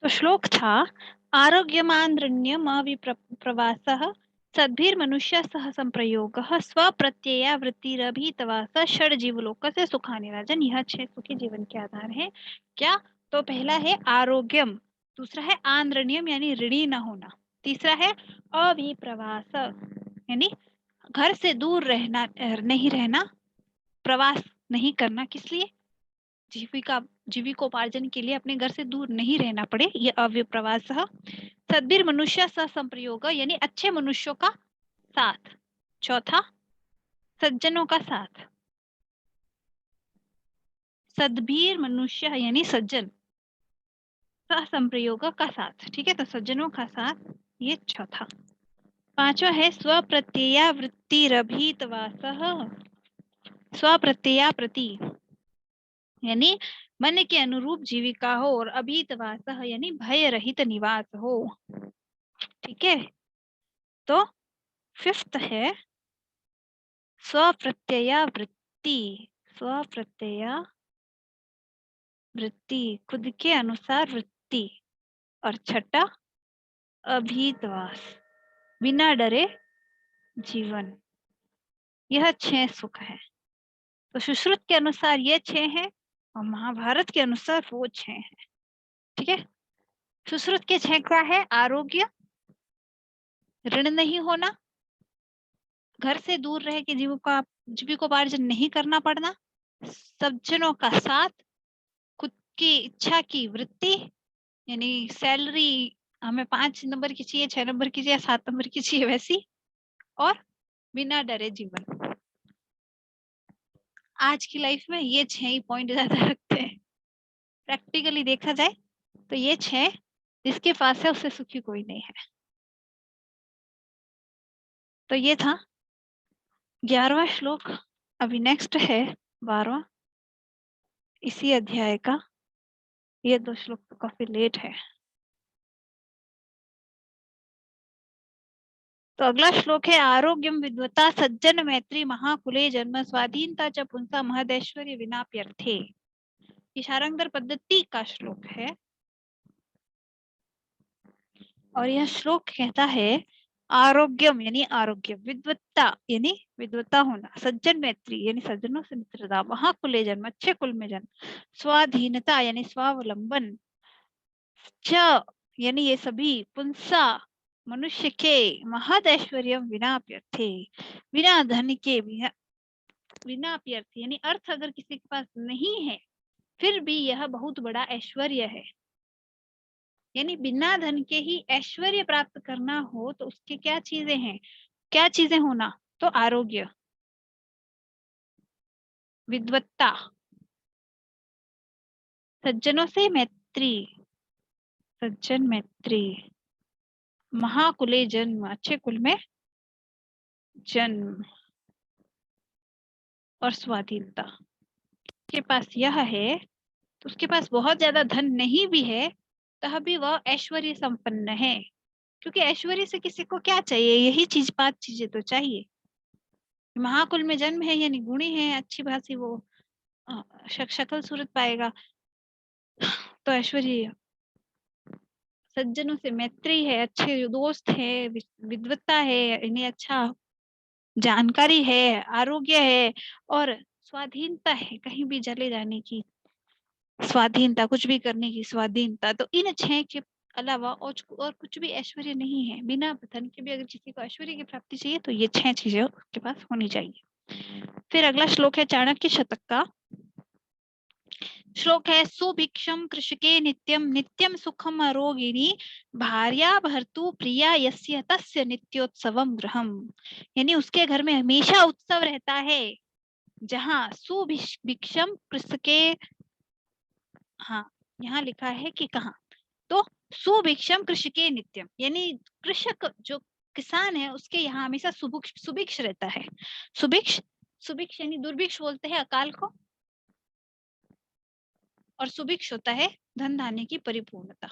तो श्लोक था आरोग्यमान्द्रण्यम अविप्रवासः सद्भिर्मनुष्य सह संप्रयोगः स्वप्रत्यया वृत्तिरभितवास षड जीवलोक से सुखानि राजन। यह 6 सुखी जीवन के आधार है। क्या? तो पहला है आरोग्यम, दूसरा है आंद्रण्यम यानी ऋणी न होना, तीसरा है अविप्रवास यानी घर से दूर रहना, नहीं रहना, प्रवास नहीं करना। किस लिए? जीविकोपार्जन के लिए अपने घर से दूर नहीं रहना पड़े, ये अव्यप्रवास। सद्भिर मनुष्य सह संप्रयोग यानी अच्छे मनुष्यों का साथ। चौथा सज्जनों का साथ, सद्भिर मनुष्य यानी सज्जन, सह संप्रयोग का साथ। ठीक है, तो सज्जनों का साथ, ये चौथा। पांचवा है स्वप्रत्यया वृत्तिरभितवासः, स्वप्रत्यया प्रति यानी मन के अनुरूप जीविका हो, और अभितवास यानी भय रहित निवास हो। ठीक है, तो फिफ्थ है स्वप्रत्यया वृत्ति, स्वप्रत्यया वृत्ति खुद के अनुसार वृत्ति, और छठा अभितवास बिना डरे जीवन। यह 6 सुख है। तो सुश्रुत के अनुसार ये 6 है और महाभारत के अनुसार वो 6 है। ठीक है, सुश्रुत के 6 क्या है? आरोग्य, ऋण नहीं होना, घर से दूर रह के जीविकोपार्जन नहीं करना पड़ना, सज्जनों का साथ, खुद की इच्छा की वृत्ति यानी सैलरी हमें 5 नंबर की चाहिए, 6 नंबर की चाहिए, 7 नंबर की चाहिए वैसी, और बिना डरे जीवन। आज की लाइफ में ये 6 ही पॉइंट ज्यादा रखते हैं। प्रैक्टिकली देखा जाए तो ये 6 जिसके पास है उससे सुखी कोई नहीं है। तो ये था 11वां श्लोक। अभी नेक्स्ट है 12वां इसी अध्याय का। ये 2 श्लोक तो काफी लेट है। तो अगला श्लोक है आरोग्यम विद्वता सज्जन मैत्री महाकुले जन्म स्वाधीनता च पुंसा महदैश्वर्य विनाप्यर्थे। इशारंगधर पद्धति का श्लोक है और यह श्लोक कहता है आरोग्यम यानी आरोग्य, विद्वत्ता यानी विद्वत्ता होना, सज्जन मैत्री यानी सज्जनों से मित्रता, महाकुले जन्म अच्छे कुल में जन्म, स्वाधीनता यानी स्वावलंबन, च यानी ये सभी, पुंसा मनुष्य के, महद ऐश्वर्य बिना अप्यर्थे बिना धन के, बिना अप्यर्थे यानी अर्थ अगर किसी के पास नहीं है फिर भी यह बहुत बड़ा ऐश्वर्य है। यानी बिना धन के ही ऐश्वर्य प्राप्त करना हो तो उसकी क्या चीजें हैं, क्या चीजें होना? तो आरोग्य, विद्वत्ता, सज्जनों से मैत्री, सज्जन मैत्री, महाकुले जन्म अच्छे कुल में जन्म, और स्वाधीनता। के पास यह है तो उसके पास बहुत ज्यादा धन नहीं भी है तब भी वह ऐश्वर्य संपन्न है, क्योंकि ऐश्वर्य से किसी को क्या चाहिए? यही चीज, 5 चीजें तो चाहिए। महाकुल में जन्म है यानी गुणी है, अच्छी भाषी वो शक्ल सूरत पाएगा तो ऐश्वर्य, सज्जनों से मैत्री है, अच्छे दोस्त है, विद्वत्ता है, इन्हें अच्छा जानकारी है, आरोग्य है, और स्वाधीनता है, कहीं भी चले जाने की स्वाधीनता, कुछ भी करने की स्वाधीनता। तो इन 6 के अलावा और कुछ भी ऐश्वर्य नहीं है। बिना धन के भी अगर किसी को ऐश्वर्य की प्राप्ति चाहिए तो ये 6 चीजें उसके पास होनी चाहिए। फिर अगला श्लोक है चाणक्य शतक का। श्लोक है सुभिक्षम कृषके नित्यम नित्यम सुखम आरोगिणी भार्या भर्तु प्रिया यस्य तस्य नित्योत्सवम गृहम। यानी उसके घर में हमेशा उत्सव रहता है जहाँ सुभिक्षम कृषके, हाँ यहाँ लिखा है कि कहाँ, तो सुभिक्षम कृषके नित्यम यानी कृषक जो किसान है उसके यहाँ हमेशा सुभिक्ष रहता है। सुभिक्ष, सुभिक्ष यानी दुर्भिक्ष बोलते हैं अकाल को, और सुभिक्ष होता है धन धान्य की परिपूर्णता,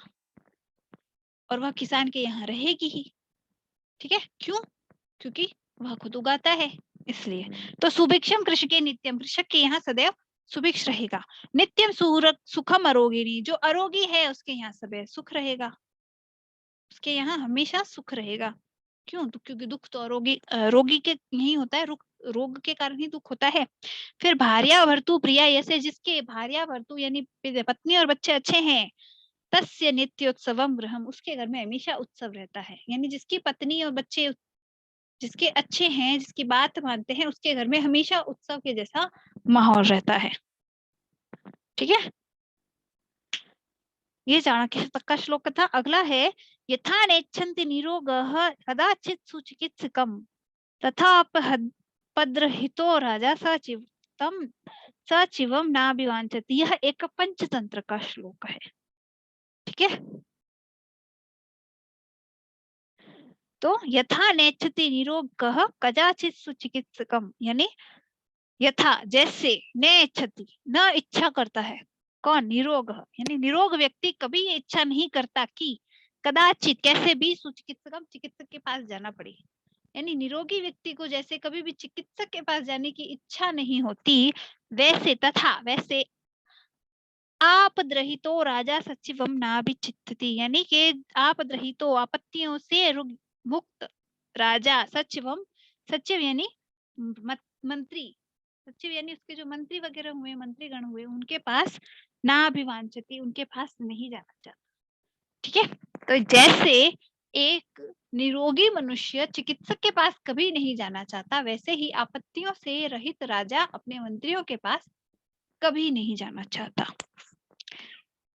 और वह किसान के यहाँ रहेगी ही। ठीक है, क्यों? क्योंकि वह खुद उगाता है इसलिए। तो सुभिक्षम कृषि के नित्यम, कृषक के यहाँ सदैव सुभिक्ष रहेगा। नित्यम सुखम अरोगिणी, जो अरोगी है उसके यहाँ सब सुख रहेगा, उसके यहाँ हमेशा सुख रहेगा। क्यों? तो क्योंकि दुख तो रोगी के यही होता है, रोग के कारण ही दुख होता है। फिर भार्या भर्तु प्रिया, ऐसे जिसके भार्या भर्तु यानी पत्नी और बच्चे अच्छे हैं, तस्य नित्योत्सवम गृहम, उसके घर में हमेशा उत्सव रहता है। यानी जिसकी पत्नी और बच्चे जिसके अच्छे हैं, जिसकी बात मानते हैं, उसके घर में हमेशा उत्सव के जैसा माहौल रहता है। ठीक है, ये चाणक्य तक का श्लोक था। अगला है यथा नेच्छन्ति निरोगः कदाचित् सुचिकित्सकम् तथा पद्रहितो राजा सचिवम नाभिवांछति। यह एक पंचतंत्र का श्लोक है। ठीक है, तो यथा नेच्छति निरोगः कदाचित् सुचिकित्सकम्, यानी यथा जैसे, नेच्छति न इच्छा करता है, कौन? निरोग, यानी निरोग व्यक्ति कभी ये इच्छा नहीं करता कि कदाचित कैसे भी सुचिकित्सकम, चिकित्सक के पास जाना पड़े। यानी निरोगी व्यक्ति को जैसे कभी भी चिकित्सक के पास जाने की इच्छा नहीं होती, वैसे तथा वैसे आपद्रहितो राजा सचिवम नाभिचित्तति, यानी कि आपद्रहितो, आपत्तियों से मुक्त राजा सचिवम, सचिव यानी मंत्री, सचिव यानी उसके जो मंत्री वगैरह हुए, मंत्रीगण हुए, उनके पास ना अभिवांछति, उनके पास नहीं जाना चाहता। ठीक है, तो जैसे एक निरोगी मनुष्य चिकित्सक के पास कभी नहीं जाना चाहता, वैसे ही आपत्तियों से रहित राजा अपने मंत्रियों के पास कभी नहीं जाना चाहता।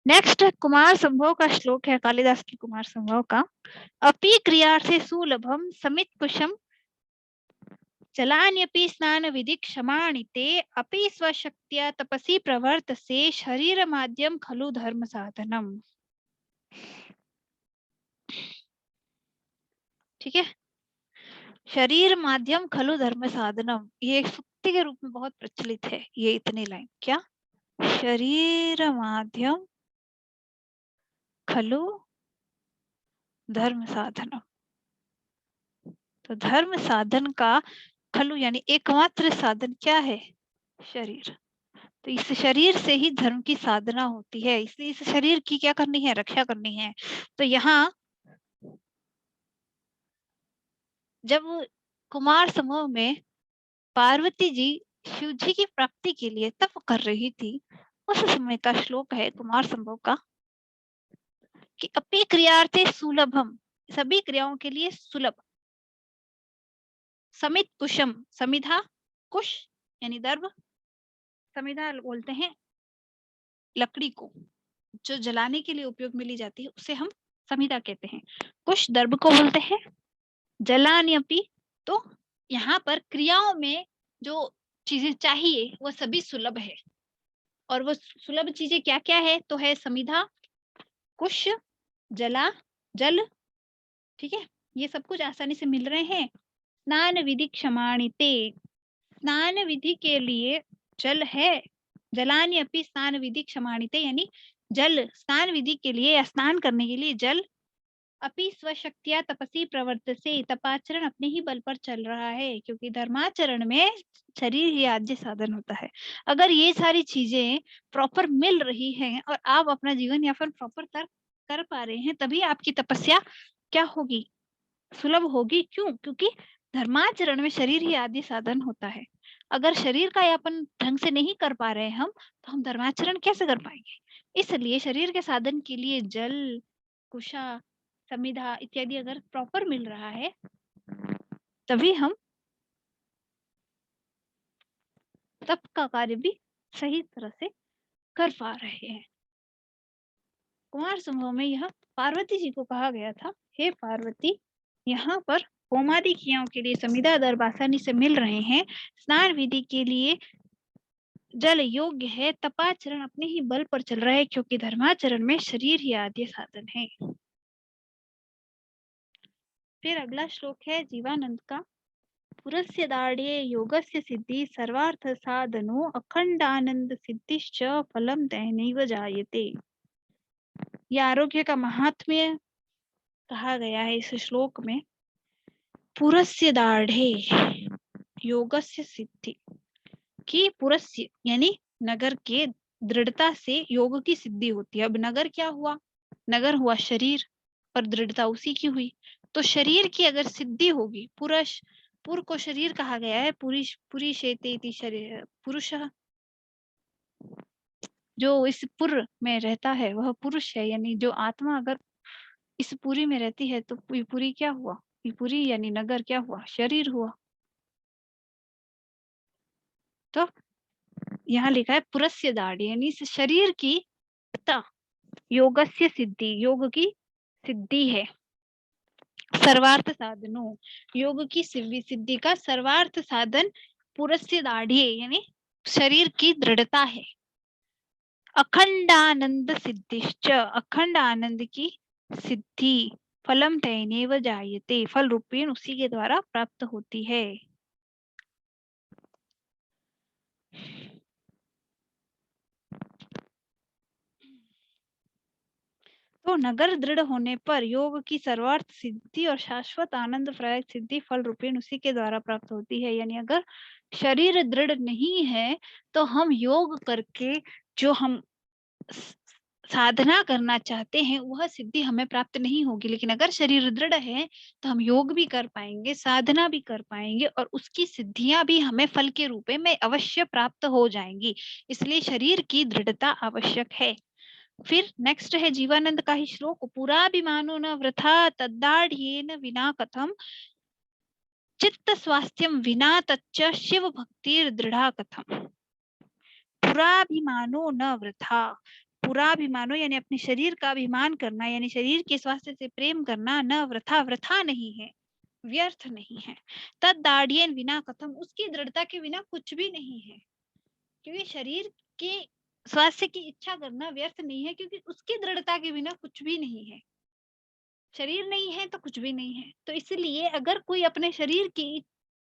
नेक्स्ट कुमार संभव का श्लोक है, कालिदास की कुमार संभव का। अपि क्रियार्थे सुलभम समित कुशम जलान्यपि स्नान विधि क्षमाणि ते अपि स्वशक्त्या तपसि प्रवर्तसे शरीर माध्यम खलु धर्म साधनम। ठीक है, शरीर माध्यम खलु धर्म साधनम, ये एक सूक्ति के रूप में बहुत प्रचलित है। ये इतनी लाइन, क्या? शरीर माध्यम खलु धर्म साधनम, तो धर्म साधन का खलु यानी एकमात्र साधन क्या है? शरीर। तो इस शरीर से ही धर्म की साधना होती है, इसलिए इस शरीर की क्या करनी है? रक्षा करनी है। तो यहाँ जब कुमार समूह में पार्वती जी शिव जी की प्राप्ति के लिए तप कर रही थी, उस समय का श्लोक है कुमार संभव का कि अपि क्रियार्थे सुलभम, सभी क्रियाओं के लिए सुलभ, समित कुशम, समिधा कुश यानी दर्भ, समिधा बोलते हैं लकड़ी को जो जलाने के लिए उपयोग में ली जाती है, उसे हम समिधा कहते हैं। कुश दर्भ को बोलते हैं। जलान्यपि, तो यहाँ पर क्रियाओं में जो चीजें चाहिए वो सभी सुलभ है, और वो सुलभ चीजें क्या क्या है? तो है समिधा, कुश, जला, जल। ठीक है, ये सब कुछ आसानी से मिल रहे हैं। स्नान विधि क्षमाणि ते, स्नान विधि के लिए जल है। जलानि अपि स्नान विधि क्षमाणि ते, यानी जल स्नान विधि के लिए या स्नान करने के लिए जल, अपि स्वशक्तिया तपसी प्रवर्तसे, तपाचरण अपने ही बल पर चल रहा है, क्योंकि धर्माचरण में शरीर ही आद्य साधन होता है। अगर ये सारी चीजें प्रॉपर मिल रही हैं और आप अपना जीवन यापन प्रॉपर कर पा रहे हैं, तभी आपकी तपस्या क्या होगी? सुलभ होगी। क्यों? क्योंकि धर्माचरण में शरीर ही आदि साधन होता है। अगर शरीर का यापन ढंग से नहीं कर पा रहे हम, तो हम धर्माचरण कैसे कर पाएंगे? इसलिए शरीर के साधन के लिए जल, कुशा, समिधा इत्यादि अगर प्रॉपर मिल रहा है, तभी हम तप का कार्य भी सही तरह से कर पा रहे हैं। कुमार संभव में यह पार्वती जी को कहा गया था, हे पार्वती, यहाँ पर होमादि क्रियाओं के लिए समिधा दर्भ आसानी से मिल रहे हैं, स्नान विधि के लिए जल योग्य है, तपाचरण अपने ही बल पर चल रहा है, क्योंकि धर्माचरण में शरीर ही आद्य साधन है। फिर अगला श्लोक है जीवानंद का। पुरस्य दाढ़े योगस्य सिद्धि सर्वार्थ साधनो अखंडानंद सिद्धिश्च फलम तैनैव जायते। यह आरोग्य का महात्म्य कहा गया है इस श्लोक में। पुरस्य दाढ़े योगस्य सिद्धि, कि पुरस्य यानी नगर के दृढ़ता से योग की सिद्धि होती है। अब नगर क्या हुआ? नगर हुआ शरीर और दृढ़ता उसी की हुई। तो शरीर की अगर सिद्धि होगी, पुरुष, पुर को शरीर कहा गया है, पुरुष पुरुषेति शरीर, पुरुष जो इस पुर में रहता है वह पुरुष है, यानी जो आत्मा अगर इस पुरी में रहती है तो पुरी क्या हुआ? पुरी यानी नगर क्या हुआ? शरीर हुआ। तो यहाँ लिखा है पुरस्य दाढ़, यानी इस शरीर की योगस्य सिद्धि, योग की सिद्धि है। सर्वार्थ साधनों, योग की सिद्धि का सर्वार्थ साधन पुरस्य दाढ़ी यानी शरीर की दृढ़ता है। अखंडानंद सिद्धिश्च, अखंड आनंद की सिद्धि फलम तयनेव जायते, फल रूपेण उसी के द्वारा प्राप्त होती है। तो नगर दृढ़ होने पर योग की सर्वार्थ सिद्धि और शाश्वत आनंद प्रदायक सिद्धि फल रूपेण उसी के द्वारा प्राप्त होती है। यानी अगर शरीर दृढ़ नहीं है तो हम योग करके जो हम साधना करना चाहते हैं वह सिद्धि हमें प्राप्त नहीं होगी। लेकिन अगर शरीर दृढ़ है तो हम योग भी कर पाएंगे, साधना भी कर पाएंगे और उसकी सिद्धियां भी हमें फल के रूप में अवश्य प्राप्त हो जाएंगी। इसलिए शरीर की दृढ़ता आवश्यक है। फिर नेक्स्ट है जीवानंद का ही श्लोक, पुराभिमानो न वृथा तद्दाढ़्येन विना कथम चित्त स्वास्थ्यम विना तच्च शिव भक्तिर दृढ़ा कथम। पुराभिमानो न वृथा, पुराभिमानो यानी अपने शरीर का अभिमान करना, यानी शरीर के स्वास्थ्य से प्रेम करना, न वृथा, वृथा नहीं है, व्यर्थ नहीं है। तद्दाढ़्येन विना कथम, उसकी दृढ़ता के बिना कुछ भी नहीं है। क्योंकि शरीर के स्वास्थ्य की इच्छा करना व्यर्थ नहीं है, क्योंकि उसकी दृढ़ता के बिना कुछ भी नहीं है। शरीर नहीं है तो कुछ भी नहीं है। तो इसलिए अगर कोई अपने शरीर की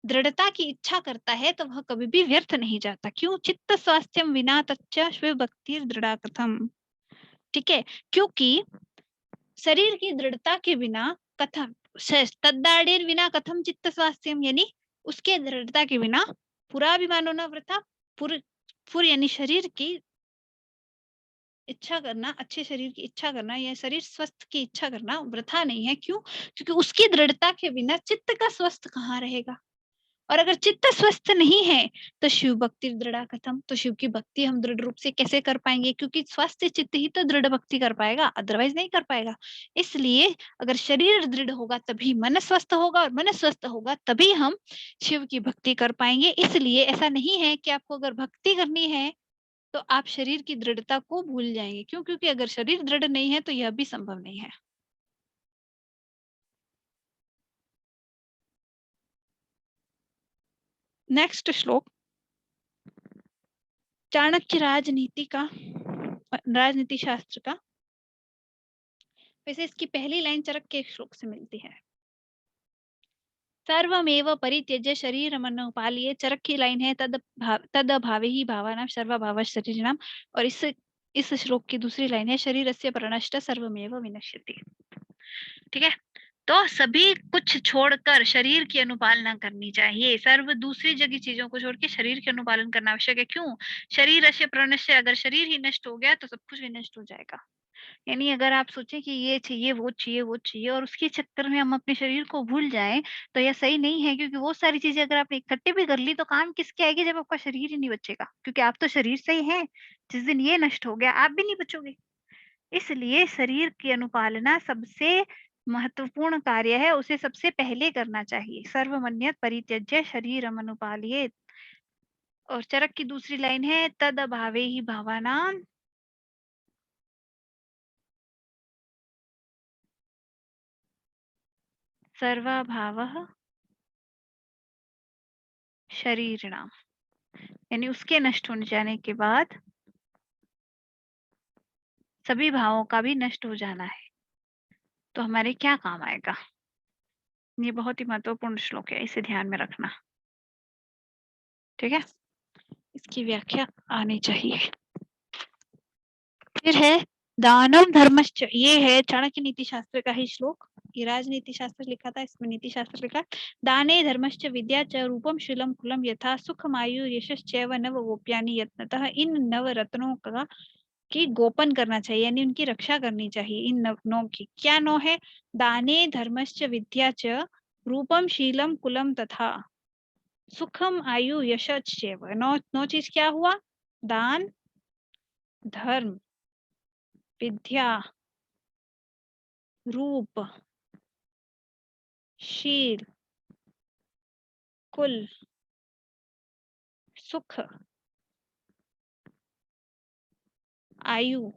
दृढ़ता की इच्छा करता है तो वह कभी भी व्यर्थ नहीं जाता। क्यों? चित्त स्वास्थ्यम विना तच्च शिव भक्ति दृढ़ा कथम। ठीक है, क्योंकि शरीर की दृढ़ता के बिना कथम, तद्दाढ़ेन विना कथम चित्त स्वास्थ्यम, यानी उसके दृढ़ता के बिना पुराभिमानो न वृथा, पुर यानी शरीर की इच्छा करना, अच्छे शरीर की इच्छा करना या शरीर स्वस्थ की इच्छा करना वृथा नहीं है। क्यों? क्योंकि उसकी दृढ़ता के बिना चित्त का स्वस्थ कहाँ रहेगा। और अगर चित्त स्वस्थ नहीं है तो शिव भक्ति दृढ़ा कथम, तो शिव की भक्ति हम दृढ़ रूप से कैसे कर पाएंगे? क्योंकि स्वस्थ चित्त ही तो दृढ़ भक्ति कर पाएगा, अदरवाइज नहीं कर पाएगा। इसलिए अगर शरीर दृढ़ होगा तभी मन स्वस्थ होगा, और मन स्वस्थ होगा तभी हम शिव की भक्ति कर पाएंगे। इसलिए ऐसा नहीं है कि आपको अगर भक्ति करनी है तो आप शरीर की दृढ़ता को भूल जाएंगे। क्यों? क्योंकि अगर शरीर दृढ़ नहीं है तो यह भी संभव नहीं है। नेक्स्ट श्लोक चाणक्य राजनीति का, राजनीति शास्त्र का। वैसे इसकी पहली लाइन चरक के श्लोक से मिलती है। सर्वमेव परित्यज्य शरीरमनुपाल्ये, चरक की लाइन है तद अभावे ही भावानां सर्वभाव शरीरिणाम। और इस श्लोक की दूसरी लाइन है शरीरस्य प्रणष्ट सर्वमेव विनश्यति। ठीक है, तो सभी कुछ छोड़कर शरीर की अनुपालना करनी चाहिए। सर्व दूसरी जगह चीजों को छोड़ के शरीर के अनुपालन करना आवश्यक है। क्यों? शरीरस्य प्रणश्य, अगर शरीर ही नष्ट हो गया तो सब कुछ भी नष्ट हो जाएगा। यानी अगर आप सोचे कि ये चाहिए वो चाहिए वो चाहिए और उसके चक्कर में हम अपने शरीर को भूल जाएं तो यह सही नहीं है। क्योंकि वो सारी चीजें अगर आपने इकट्ठी भी कर ली तो काम किसके आएगी जब आपका शरीर ही नहीं बचेगा। क्योंकि आप तो शरीर से ही हैं, जिस दिन ये नष्ट हो गया आप भी नहीं बचोगे। इसलिए शरीर की अनुपालना सबसे महत्वपूर्ण कार्य है, उसे सबसे पहले करना चाहिए। सर्वमन्यत परित्यज्य शरीरम अनुपालयेत। और चरक की दूसरी लाइन है तद अभावे ही भावानां सर्वभावः शरीरिणाम, यानी उसके नष्ट होने जाने के बाद सभी भावों का भी नष्ट हो जाना है तो हमारे क्या काम आएगा। ये बहुत ही महत्वपूर्ण श्लोक है, इसे ध्यान में रखना। ठीक है, इसकी व्याख्या आनी चाहिए। फिर है दानव धर्मश्च, ये है चाणक्य नीति शास्त्र का ही श्लोक। ये राजनीति शास्त्र लिखा था, इसमें नीति शास्त्र लिखा। दाने धर्मश्च विद्या च रूपम शीलम कुलम यथा सुखमायु यशश्चैव नव गोप्यानि यत्नतः। इन नव रत्नों का की गोपन करना चाहिए, यानी उनकी रक्षा करनी चाहिए। इन नौ की क्या नौ है? दाने धर्मश्च विद्या च रूपम शीलम कुलम तथा सुखम आयु यशश्चैव। नौ चीज क्या हुआ? दान, धर्म, विद्या, रूप, शील, कुल, सुख, आयु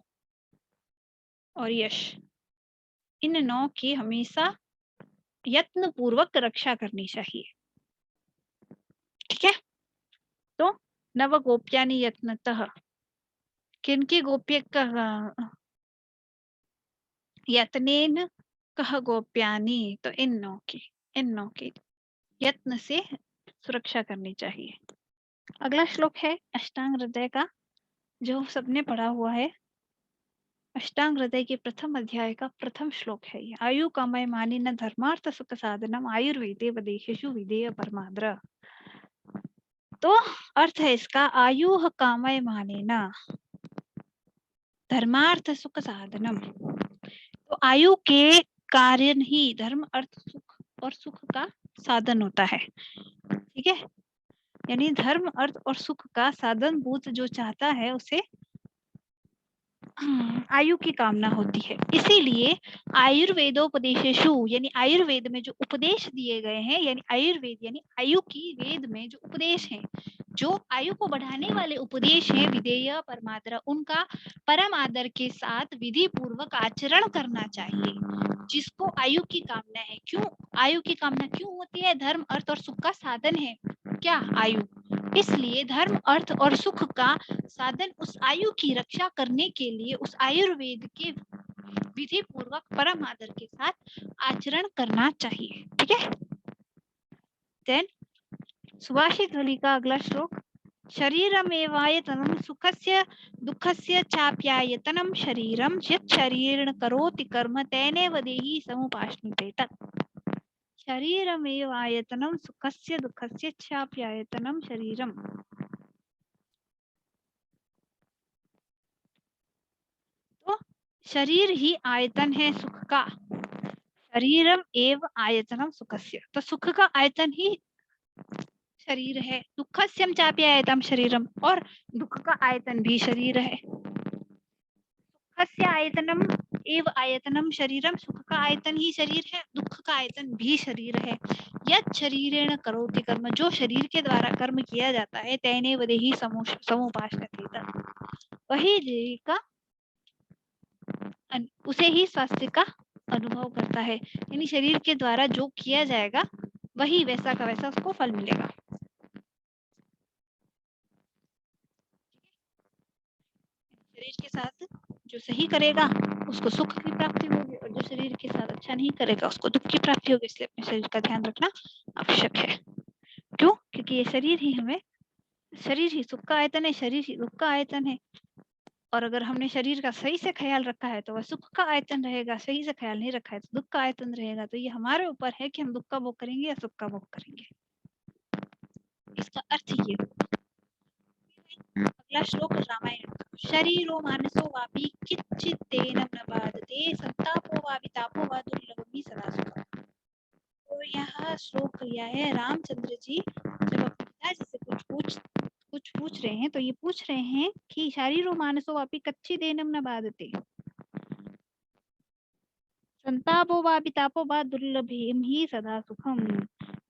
और यश। इन नौ की हमेशा यत्न पूर्वक रक्षा करनी चाहिए। ठीक है, तो नव गोप्यानि यत्नतः, किनकी गोप्य यत्नेन कह गोप्यानि, तो इन नौ की यत्न से सुरक्षा करनी चाहिए। अगला श्लोक है अष्टांग हृदय का, जो सबने पढ़ा हुआ है। अष्टांग हृदय के प्रथम अध्याय का प्रथम श्लोक है ये। आयु कामय मानी न धर्मार्थ सुख साधनम आयुर्वेदे वदेशेषु विधेय परमाद्र। तो अर्थ है इसका, आयु कामय माने न धर्मार्थ सुख साधनम। तो आयु के कारण ही धर्म, अर्थ, सुख और सुख का साधन होता है। ठीक है, यानी धर्म, अर्थ और सुख का साधन भूत जो चाहता है उसे आयु की कामना होती है। इसीलिए आयुर्वेदोपदेशेषु, यानी आयुर्वेद में जो उपदेश दिए गए हैं, यानी आयुर्वेद यानी आयु की वेद में जो उपदेश हैं, जो आयु को बढ़ाने वाले उपदेश हैं, विधेय परमाद्र, उनका परम आदर के साथ विधि पूर्वक आचरण करना चाहिए। जिसको आयु की कामना है, क्यों आयु की कामना क्यों होती है? धर्म, अर्थ और सुख का साधन है क्या? आयु। इसलिए धर्म, अर्थ और सुख का साधन उस आयु की रक्षा करने के लिए उस आयुर्वेद के विधि पूर्वक परम आदर के साथ आचरण करना चाहिए। ठीक है, देन सुभाषित ध्वनि का अगला श्लोक, शरीरमेवायतनं सुखस्य दुःखस्य चाप्यायतनं शरीरं यत् शरीरेण करोति कर्म तेनैव देहि समुपाश्नुते तत्। शरीरमेवायतनं सुखस्य दुःखस्य चाप्यायतनं शरीरम। तो शरीर ही आयतन है सुख का। शरीरम एव आयतनम सुखस्य, तो सुख का आयतन ही शरीर है। दुःखस्यम चाप्यायतम शरीरम, और दुख का आयतन भी शरीर है। सुखस्य आयतनम एव आयतनम शरीरम, सुख का आयतन ही शरीर है, दुख का आयतन भी शरीर है। यत् शरीरेण करोति कर्म, जो शरीर के द्वारा कर्म किया जाता है, तेनैव देहि समुपाश्नते तत्, वही देह का उसे ही स्वास्थ्य का अनुभव करता है। यानी शरीर के द्वारा जो किया जाएगा वही वैसा का वैसा उसको फल मिलेगा। शरीर के साथ जो सही करेगा उसको सुख की प्राप्ति होगी, और जो शरीर के साथ अच्छा नहीं करेगा उसको दुख की प्राप्ति होगी। इसलिए अपने शरीर का ध्यान रखना आवश्यक है। क्यों? क्योंकि ये शरीर ही सुख का आयतन है, शरीर ही दुख का आयतन है। और अगर हमने शरीर का सही से ख्याल रखा है तो वह सुख का आयतन रहेगा, सही से ख्याल नहीं रखा है तो दुख का आयतन रहेगा। तो ये हमारे ऊपर है कि हम दुख का भोग करेंगे या सुख का भोग करेंगे। इसका अर्थ ये। अगला श्लोक रामायण का, शरीरो मानसो वापि किच्चित्तेन न बाधते संतापो वा वितापो वा दुर्लभमि सदा सुखम्। तो यह श्लोक लिया है रामचंद्र जी जब अपने पिताजी से कुछ पूछ रहे हैं, तो ये पूछ रहे हैं कि शरीरो मानसो वापि कच्चिदेनम न बाधते संतापो वा वितापो वा दुर्लभमि सदा सुखम।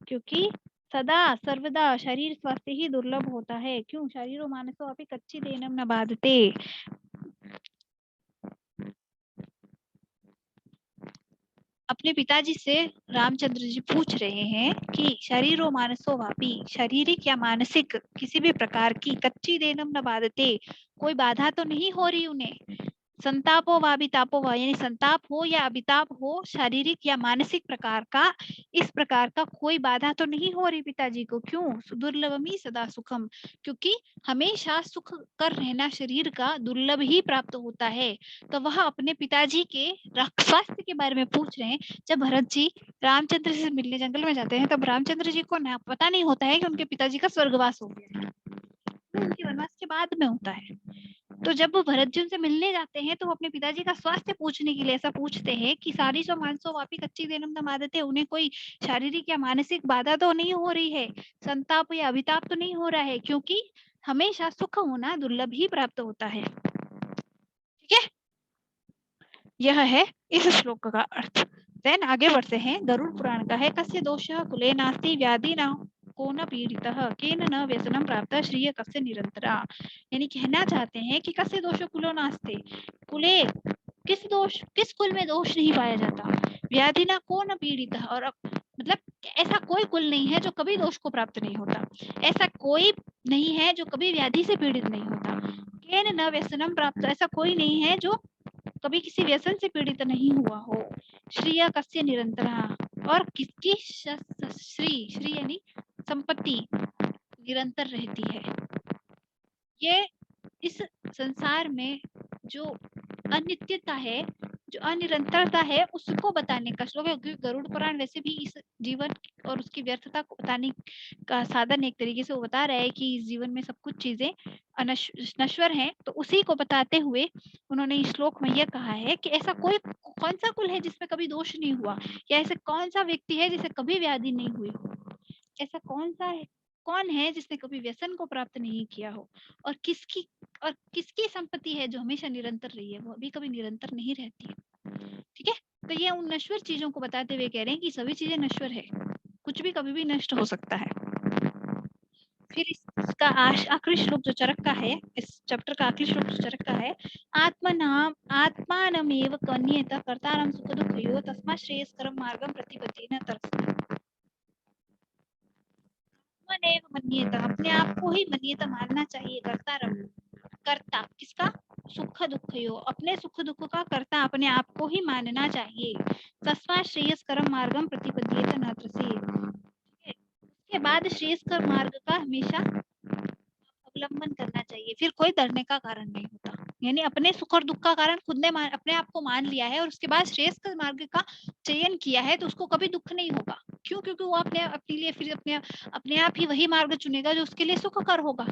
क्योंकि सदा सर्वदा शरीर स्वास्थ्य ही दुर्लभ होता है। क्यों? शरीरो मानसो अपि कच्चिदेनम न बाधते। अपने पिताजी से रामचंद्र जी पूछ रहे हैं कि शरीरो मानसो वापि, शारीरिक या मानसिक किसी भी प्रकार की कच्ची देनम न बाधते, कोई बाधा तो नहीं हो रही उन्हें, संतापो व अभितापो व, यानी संताप हो या अभिताप हो, शारीरिक या मानसिक प्रकार का, इस प्रकार का कोई बाधा तो नहीं हो रही पिताजी को। क्यों? दुर्लभमी सदा सुखम, क्योंकि हमेशा सुख कर रहना शरीर का दुर्लभ ही प्राप्त होता है। तो वह अपने पिताजी के स्वास्थ्य के बारे में पूछ रहे हैं। जब भरत जी रामचंद्र से मिलने जंगल में जाते हैं, तब रामचंद्र जी को पता नहीं होता है कि उनके पिताजी का स्वर्गवास हो गया है, उनके वनवास के बाद में होता है। तो जब वो भरत जी उनसे मिलने जाते हैं, तो वो अपने पिताजी का स्वास्थ्य पूछने के लिए ऐसा पूछते हैं कि सारी सो मानसो वापी कच्ची देनम दमादते, उन्हें कोई शारीरिक या मानसिक बाधा तो नहीं हो रही है, संताप या अभिताप तो नहीं हो रहा है, क्योंकि हमेशा सुख होना दुर्लभ ही प्राप्त होता है। ठीक है, यह है इस श्लोक का अर्थ। देन आगे बढ़ते हैं। गरुड़ पुराण का है, कस्य दोषः कुले नास्ति व्याधि न को न पीड़ितः केन न व्यसनम प्राप्त श्रिय कस्य निरंतरा। यानी कहना चाहते हैं कि कस्य दोषो कुलो नास्ति, कुले किस कुल में दोष नहीं पाया जाता, व्याधि न को न पीड़ितः, और मतलब ऐसा कोई कुल नहीं है जो कभी दोष को प्राप्त नहीं होता, ऐसा कोई नहीं है जो कभी व्याधि से पीड़ित नहीं होता। केन न व्यसनम प्राप्त, ऐसा कोई नहीं है जो कभी किसी व्यसन से पीड़ित नहीं हुआ हो। श्रिय कस्य निरंतरा, और किसकी श्री यानी संपत्ति निरंतर रहती है। ये इस संसार में जो अनित्यता है, जो अनिरंतरता है, उसको बताने का श्लोक है। क्योंकि गरुड़ पुराण वैसे भी इस जीवन और उसकी व्यर्थता को बताने का साधन एक तरीके से वो बता रहा है कि इस जीवन में सब कुछ चीजें नश्वर हैं। तो उसी को बताते हुए उन्होंने इस श्लोक में यह कहा है कि ऐसा कोई कौन सा कुल है जिसमें कभी दोष नहीं हुआ, या ऐसा कौन सा व्यक्ति है जिसे कभी व्याधि नहीं हुई हो, ऐसा कौन है जिसने कभी व्यसन को प्राप्त नहीं किया हो, और किसकी संपत्ति है जो हमेशा निरंतर रही है, वो अभी कभी निरंतर नहीं रहती है। ठीक है, तो ये उन नश्वर चीजों को बताते हुए कह रहे हैं कि सभी चीजें नश्वर है, कुछ भी कभी भी नष्ट हो सकता है। फिर इसका आखिरी श्लोक जो चरक का है, इस चैप्टर का आखिरी श्लोक जो चरक का है, आत्मानमेव कन्येत कर्तारं सुख दुःखयोः तस्मात् श्रेयस्करं मार्गं प्रतिपद्येन तरसते। आत्मनेव मन्येत, अपने आप को ही मन्येत मानना चाहिए, कर्ता किसका? सुख दुःखयोः, अपने सुख दुख का कर्ता अपने आप को ही मानना चाहिए। तस्मात् श्रेयस्करं मार्गं प्रतिपद्येत न त्रसेत्, उसके बाद श्रेयस्कर मार्ग का हमेशा अवलंबन करना चाहिए, फिर कोई डरने का कारण नहीं होता। यानी अपने सुख और दुख का कारण खुद ने अपने आप को मान लिया है और उसके बाद श्रेयस्कर मार्ग का चयन किया है, तो उसको कभी दुख नहीं होगा। क्यों? क्योंकि वो अपने लिए फिर अपने आप ही वही मार्ग चुनेगा जो उसके लिए सुखकर होगा।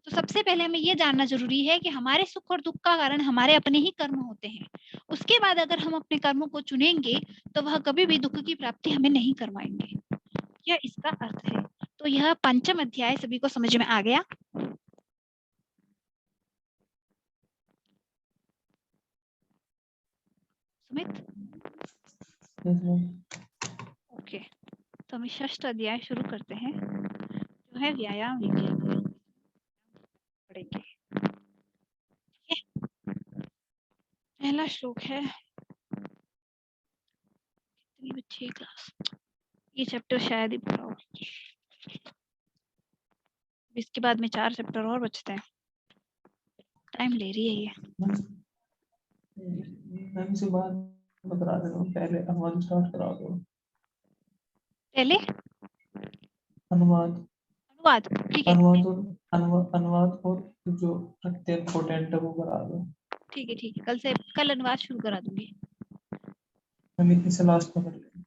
तो सबसे पहले हमें ये जानना जरूरी है कि हमारे सुख और दुख का कारण हमारे अपने ही कर्म होते हैं। उसके बाद अगर हम अपने कर्मों को चुनेंगे तो वह कभी भी दुख की प्राप्ति हमें नहीं करवाएंगे। यह इसका अर्थ है। तो यह पंचम अध्याय सभी को समझ में आ गया? सुमित? ओके, तो हम षष्ठ अध्याय शुरू करते हैं, जो है व्यायाम विज्ञान पढ़ेंगे। पहला श्लोक है, कितनी बच्ची क्लास, ये चैप्टर शायद ही पूरा हो, इसके बाद में 4 चैप्टर और बचते हैं, टाइम ले रही है ये। से बात बता देना, पहले अनुवाद स्टार्ट करा दो। पहले अनुवाद ठीक है, अनुवाद और जो रखते हैं पोटेंट वो करा दो। ठीक है, कल अनुवाद शुरू करा दूंगी। हम इसे लास्ट में कर लेंगे।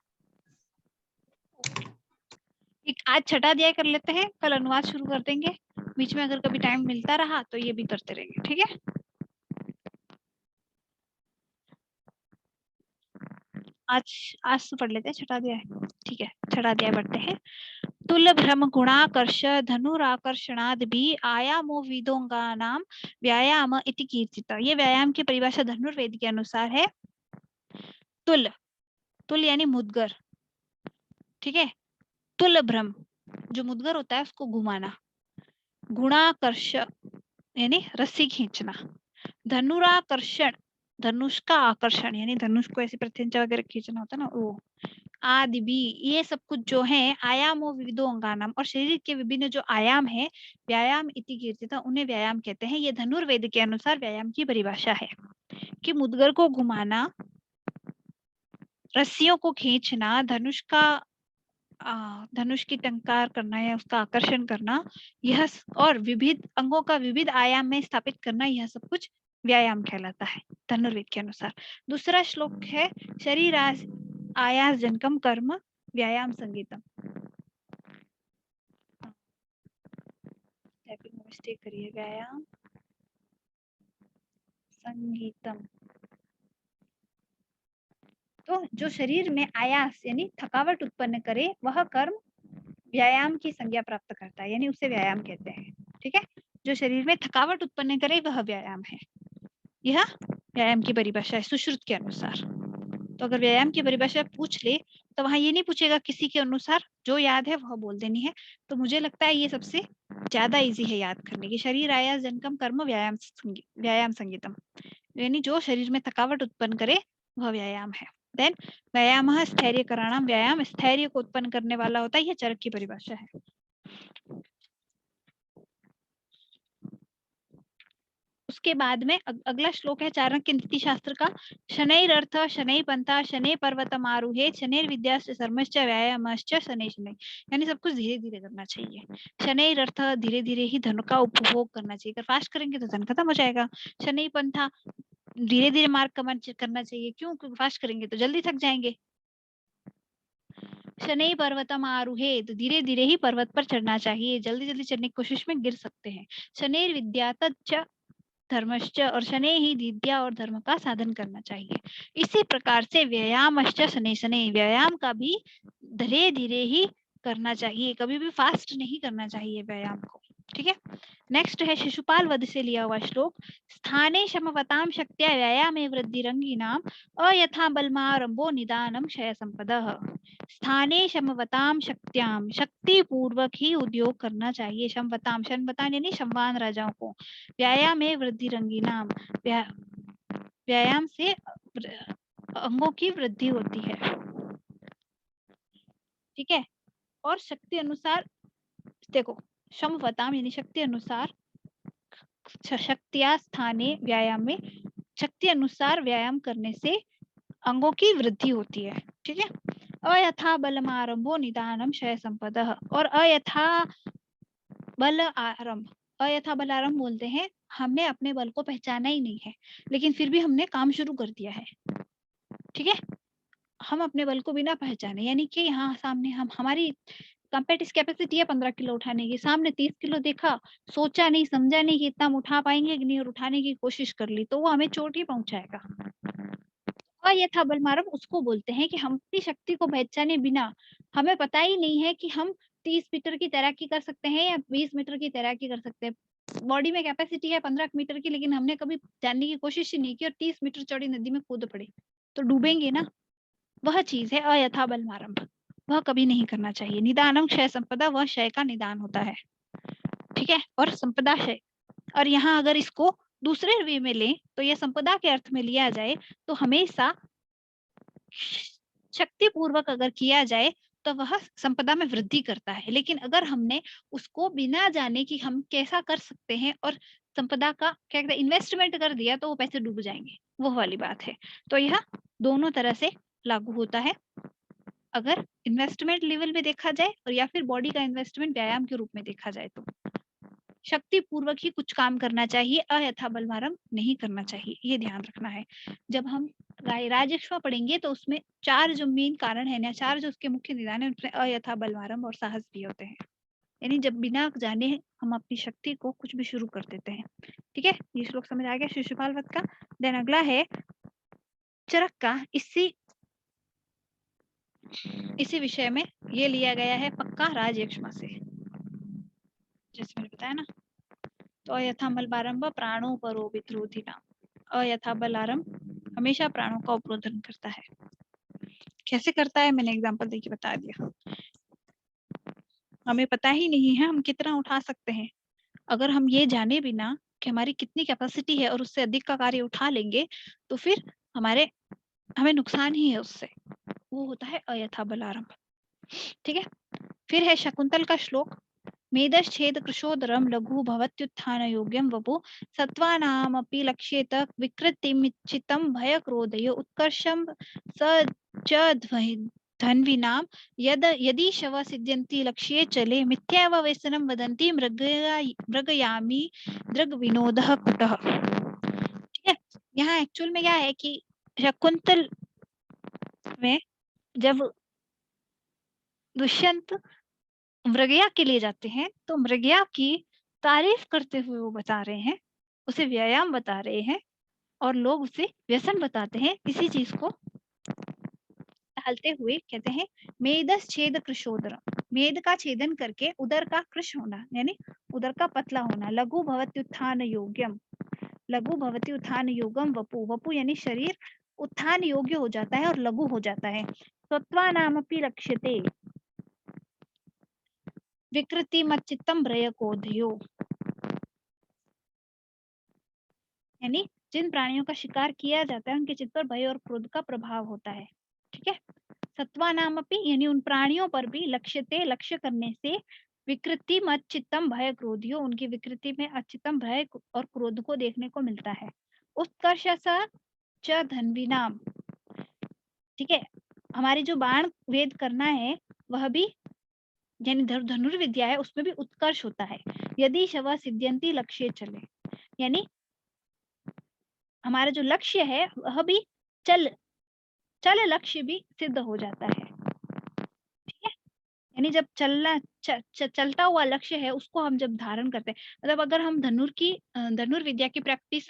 आज छठा अध्याय कर लेते हैं, कल अनुवाद शुरू कर देंगे, बीच में अगर कभी टाइम मिलता रहा तो ये भी करते रहेंगे। ठीक है, आज तो पढ़ लेते हैं छठा अध्याय। ठीक है, छठा अध्याय पढ़ते हैं। तुल भ्रम गुणाकर्ष धनुराकर्षणाद भी आयामो विदोंगानाम व्यायाम इति कीर्तिता। ये व्यायाम की परिभाषा धनुर्वेद के अनुसार है। तुल यानी मुद्गर, ठीक है, तुल भ्रम जो मुद्गर होता है उसको घुमाना, गुणाकर्ष यानी रस्सी खींचना, धनुराकर्षण धनुष का आकर्षण यानी धनुष को ऐसे प्रत्यंचा वगैरह खींचना होता है ना, वो आदि भी, ये सब कुछ जो है आयामो विविधो अंगानाम, और शरीर के विभिन्न जो आयाम है, व्यायाम इति कीर्तिता, उन्हें व्यायाम कहते हैं। ये धनुर्वेद के अनुसार व्यायाम की परिभाषा है। कि मुद्गर को घुमाना, रस्सियों को खींचना, धनुष की टंकार करना या उसका आकर्षण करना, यह और विविध अंगों का विविध आयाम में स्थापित करना, यह सब कुछ व्यायाम कहलाता है धनुर्वेद के अनुसार। दूसरा श्लोक है शरीर आयास जनकम कर्म व्यायाम संगीतम। मिस्टेक करिए, व्यायाम संगीतम। तो जो शरीर में आयास यानी थकावट उत्पन्न करे वह कर्म व्यायाम की संज्ञा प्राप्त करता है, यानी उसे व्यायाम कहते हैं। ठीक है, जो शरीर में थकावट उत्पन्न करे वह व्यायाम है। यह व्यायाम की परिभाषा है सुश्रुत के अनुसार। तो अगर व्यायाम की परिभाषा पूछ ले तो वहां ये नहीं पूछेगा किसी के अनुसार, जो याद है वह बोल देनी है। तो मुझे लगता है ये सबसे ज्यादा इजी है याद करने की। शरीर आयास जनकम कर्म व्यायाम संगीतम, यानी जो शरीर में थकावट उत्पन्न करे वह व्यायाम है। देन व्यायाम स्थैर्य कराणाम, व्यायाम स्थैर्य को उत्पन्न करने वाला होता है, यह चरक की परिभाषा है। उसके बाद में अगला श्लोक है चाणक्य नीति शास्त्र का। शनैर अर्थ शनै पंथा शनै पर्वतम आरुहे शनैर विद्याश्च सर्मश्च व्यायामश्च शनै शनै, यानी सब कुछ धीरे धीरे करना चाहिए। शनैर अर्थ धीरे धीरे ही धन का उपभोग करना चाहिए, अगर फास्ट करेंगे तो धन खत्म हो जाएगा। शनै पंथा धीरे धीरे मार्ग करना चाहिए, क्यों? क्योंकि फास्ट करेंगे तो जल्दी थक जाएंगे। शनै पर्वतम आरुहे, तो धीरे धीरे ही पर्वत पर चढ़ना चाहिए, जल्दी जल्दी चढ़ने की कोशिश में गिर सकते हैं। शनैर विद्या तच्च धर्मश्च, और शनै ही विद्या और धर्म का साधन करना चाहिए। इसी प्रकार से व्यायामश्च शनै शनै, व्यायाम का भी धीरे धीरे ही करना चाहिए, कभी भी फास्ट नहीं करना चाहिए व्यायाम को। ठीक है, नेक्स्ट है शिशुपाल वध से लिया हुआ श्लोक। स्थाने शमवताम शक्त्या व्यायामे वृद्धिरंगिनाम अयथा बलमारंभो निदानम क्षय संपदः। स्थाने शमवताम शक्त्याम, शक्ति पूर्वक ही उद्योग करना चाहिए। शमवताम, शमवताम यानी शमवान राजाओं को। व्यायामे वृद्धिरंगिनाम, व्यायाम से अंगों की वृद्धि होती है। ठीक है, और शक्ति अनुसार देखो, शमवताम यानी शक्ति अनुसार, शक्तिया स्थाने व्यायाम में शक्ति अनुसार व्यायाम करने से अंगों की वृद्धि होती है। ठीक है, अयथा बलमारंभो निदानम क्षय संपदः, और अयथा बल आरंभ, अयथा बल आरंभ बोलते हैं हमने अपने बल को पहचाना ही नहीं है, लेकिन फिर भी हमने काम शुरू कर दिया है। ठीक है, हम अपने बल को बिना पहचाने, यानी कि यहाँ सामने हमारी कंपेटिव कैपेसिटी है 15 किलो उठाने की, सामने 30 किलो देखा, सोचा नहीं समझा नहीं कि इतना हम उठा पाएंगे कि नहीं, और उठाने की कोशिश कर ली, तो वो हमें चोट ही पहुंचाएगा। अयथा बलमारंभ उसको बोलते हैं कि हम अपनी शक्ति को पहचाने बिना, हमें पता ही नहीं है कि हम 30 मीटर की तैराकी कर सकते हैं या 20 मीटर की तैराकी कर सकते हैं। बॉडी में कैपेसिटी है 15 मीटर की, लेकिन हमने कभी जानने की कोशिश ही नहीं की और 30 मीटर चौड़ी नदी में कूद पड़े, तो डूबेंगे ना। वह चीज है अयथा बलमारंभ, वह कभी नहीं करना चाहिए। निदानम क्षय संपदा, वह क्षय का निदान होता है। ठीक है, और संपदा क्षय, और यहाँ अगर इसको दूसरे वे में लें तो यह संपदा के अर्थ में लिया जाए तो हमेशा शक्ति पूर्वक अगर किया जाए तो वह संपदा में वृद्धि करता है, लेकिन अगर हमने उसको बिना जाने कि हम कैसा कर सकते हैं और संपदा का क्या कहते हैं इन्वेस्टमेंट कर दिया, तो वो पैसे डूब जाएंगे, वो वाली बात है। तो यह दोनों तरह से लागू होता है, अगर इन्वेस्टमेंट लेवल में देखा जाए और या फिर बॉडी का इन्वेस्टमेंट व्यायाम के रूप में देखा जाए तो शक्ति पूर्वक ही कुछ काम करना चाहिए, अयथा बलमारंभ नहीं करना चाहिए, ये ध्यान रखना है। जब हम राजयक्ष्मा पढ़ेंगे तो उसमें 4 जो मेन कारण है ना, 4 जो उसके मुख्य निदान है, उसमें अयथा बलमारंभ और साहस भी होते हैं, यानी जब बिना जाने हम अपनी शक्ति को कुछ भी शुरू कर देते हैं। ठीक है, ये श्लोक समझ आ गया शिशुपाल वध का। देन अगला है चरक का। इसी विषय में ये लिया गया है पक्का राजयक्ष्मा से, जैसे मैंने बताया ना। तो अयथा बलमारंभ प्राणों परो विद्रोधिना, अयथा बलारंभ हमेशा प्राणों का उपरोधन करता है। कैसे करता है मैंने एग्जांपल देके बता दिया। हमें पता ही नहीं है हम कितना उठा सकते हैं, अगर हम ये जाने बिना कि हमारी कितनी कैपेसिटी है और उससे अधिक का कार्य उठा लेंगे तो फिर हमें नुकसान ही है उससे, वो होता है अयथा बलारंभ। ठीक है, फिर है शकुंतल का श्लोक। मेदश्छेद कृशोदरं लघु भवत्युत्थान योग्यं वपु सत्त्वानामपि लक्ष्येत विकृतिमिच्छितं भयक्रोधयो उत्कर्षं स च धन्विनां यदि शव सिद्ध्यन्ति लक्ष्ये चले मिथ्याव व्यसनं वदन्ति मृगयामी दृग विनोदः कुतः। ठीक है, यहाँ एक्चुअल में क्या है कि शकुंतल में जब दुष्यंत मृगया के लिए जाते हैं तो मृगया की तारीफ करते हुए वो बता रहे हैं, उसे व्यायाम बता रहे हैं और लोग उसे व्यसन बताते हैं। इसी चीज को टालते हुए कहते हैं मेदस छेद कृशोदर, मेद का छेदन करके उदर का कृश होना यानी उदर का पतला होना। लघु भवति उत्थान योग्यम, लघु भवति उत्थान योगम वपु, वपु यानी शरीर उत्थान योग्य हो जाता है और लघु हो जाता है। सत्त्वानामपि लक्ष्यते विकृति मच्चित्तम भ्रयकोधयो, यानी जिन प्राणियों का शिकार किया जाता है उनके चित्त पर भय और क्रोध का प्रभाव होता है। ठीक है, सत्वानामपि यानी उन प्राणियों पर भी लक्ष्यते लक्ष्य करने से विकृति मत चित्तम भय क्रोधियो, उनकी विकृति में अचितम भय और क्रोध को देखने को मिलता है। उत्कर्ष च धन्विनाम, ठीक है, हमारी जो बाण वेद करना है वह भी यानी धनुर्विद्या है उसमें भी उत्कर्ष होता है। यदि शव सिद्ध्यंती लक्ष्य चले, यानी हमारा जो लक्ष्य है वह भी चल लक्ष्य भी सिद्ध हो जाता है। ठीक है, यानी जब चलना चलता हुआ लक्ष्य है उसको हम जब धारण करते हैं, मतलब अगर हम धनुर्विद्या की प्रैक्टिस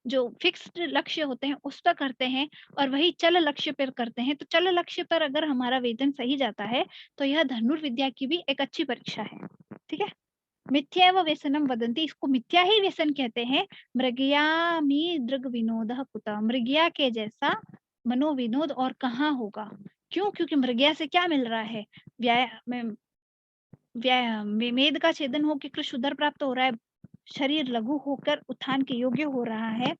जो फिक्स्ड लक्ष्य होते हैं उस पर करते हैं और वही चल लक्ष्य पर करते हैं, तो चल लक्ष्य पर अगर हमारा वेदन सही जाता है तो यह धनुर्विद्या की भी एक अच्छी परीक्षा है। ठीक है, मिथ्या व व्यसनम वदंती, इसको मिथ्या ही व्यसन कहते हैं। मृगयामी दृग विनोद कुतः, मृगया के जैसा मनोविनोद और कहाँ होगा। क्यों? क्योंकि मृगया से क्या मिल रहा है, मेद का छेदन हो के कृष उदर प्राप्त हो रहा है, शरीर लघु होकर उत्थान के योग्य हो रहा है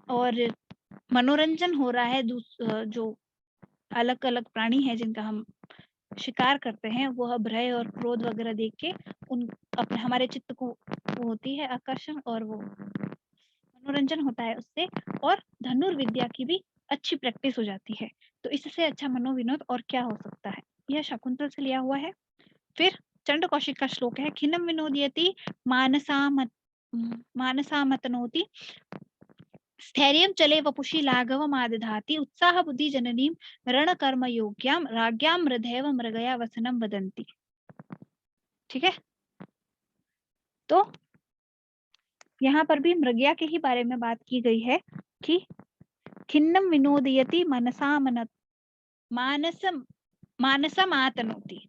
और मनोरंजन हो रहा है। जो अलग अलग प्राणी है जिनका हम शिकार करते हैं वह भय और क्रोध वगैरह देख के उन अपने हमारे चित्त को होती है आकर्षण और वो मनोरंजन होता है उससे, और धनुर्विद्या की भी अच्छी प्रैक्टिस हो जाती है। तो इससे अच्छा मनोविनोद और क्या हो सकता है। यह शकुंतल से लिया हुआ है। फिर चंड कौशिक का श्लोक है खिन्नम विनोदयति मानसामतनोति स्थैर्यं चले वपुषि लाघवमादधाति उत्साह बुद्धि जननीं रणकर्म योग्यां राज्ञां मृधैव मृगया वसनं वदन्ति। ठीक है, तो यहाँ पर भी मृगया के ही बारे में बात की गई है कि खिन्नम विनोदयति मानसम आतनोति,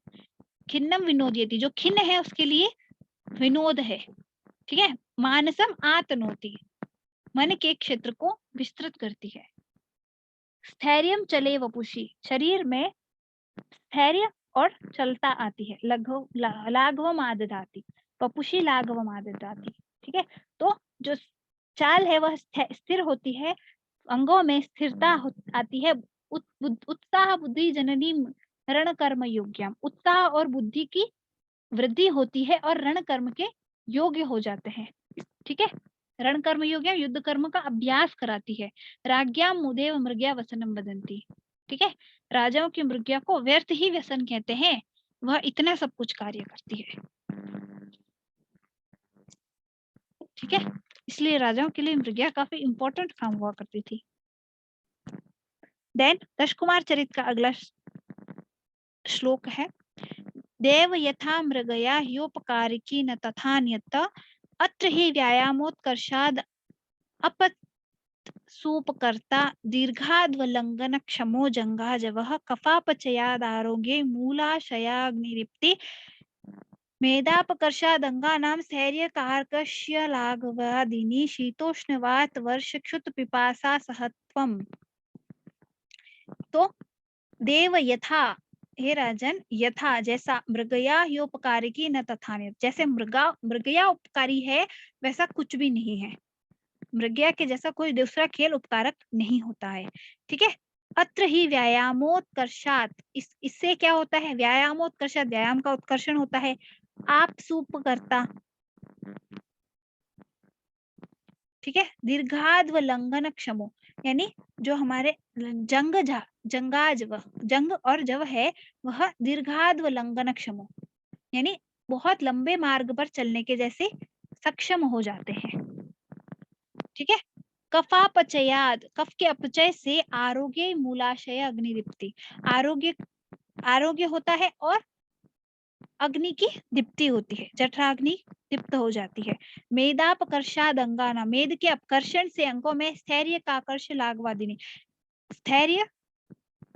खिन्नम विनोदयति जो खिन्न है उसके लिए विनोद है। ठीक है, मानसम आतनोति मन के क्षेत्र को विस्तृत करती है। स्थैर्यम चले वपुषी, शरीर में स्थैर्य और चलता आती है। लाघवम आदधाति, वपुषी लाघवम आदधाति। ठीक है, तो जो चाल है वह स्थिर होती है, अंगों में स्थिरता आती है। उत्साह बुद्धि जननी रण कर्म योग्यम, उत्साह और बुद्धि की वृद्धि होती है और रण कर्म के योग्य हो जाते हैं। ठीक है, रण कर्म योग्य युद्ध कर्म का अभ्यास कराती है। राज्ञा मुदेव मृग्या वसनम वदंती। ठीक है, राजाओं की मृग्या को व्यर्थ ही व्यसन कहते हैं, वह इतना सब कुछ कार्य करती है। ठीक है, इसलिए राजाओं के लिए मृग्या काफी इंपॉर्टेंट काम हुआ करती थी। देन दशकुमार चरित का अगला श्लोक है देव यथा मृगया ह्योपकारिकी न तथा न्यत अत्र हि व्यायामोत्कर्षाद अपत्सूपकर्ता दीर्घाद्वलंघन क्षमो जंगाजवः कफापचयादारोग्ये मूलाशयाग्निरिप्ति मेधापकर्षादंगानां स्थैर्यकारकस्य लाघवादिनी शीतोष्णवात वर्ष क्षुत पिपासा सहत्वम्। तो देव यथा, हे राजन, यथा जैसा, मृगया ह्योपकारिकी न तथा न्यत, जैसे मृगया उपकारी है वैसा कुछ भी नहीं है। मृगया के जैसा कोई दूसरा खेल उपकारक नहीं होता है। ठीक है, अत्र ही व्यायामोत्कर्षात्, इससे क्या होता है, व्यायामोत्कर्षात्, व्यायाम का उत्कर्षण होता है। आप सूप करता, ठीक है। दीर्घाद व लंघन क्षमो, यानी जो हमारे जंग और जव है वह दीर्घाद व लंघन क्षमो, यानी बहुत लंबे मार्ग पर चलने के जैसे सक्षम हो जाते हैं, ठीक है। कफापचयाद, कफ के अपचय से आरोग्य मूलाशय अग्निदीप्ति, आरोग्य आरोग्य होता है और अग्नि की दीप्ति होती है, जठराग्नि दीप्त हो जाती है। मेदापकर्षाद अंगाना, मेद के अपकर्षण से अंगों में स्थैर्य का आकर्ष लागवादिनी, स्थैर्य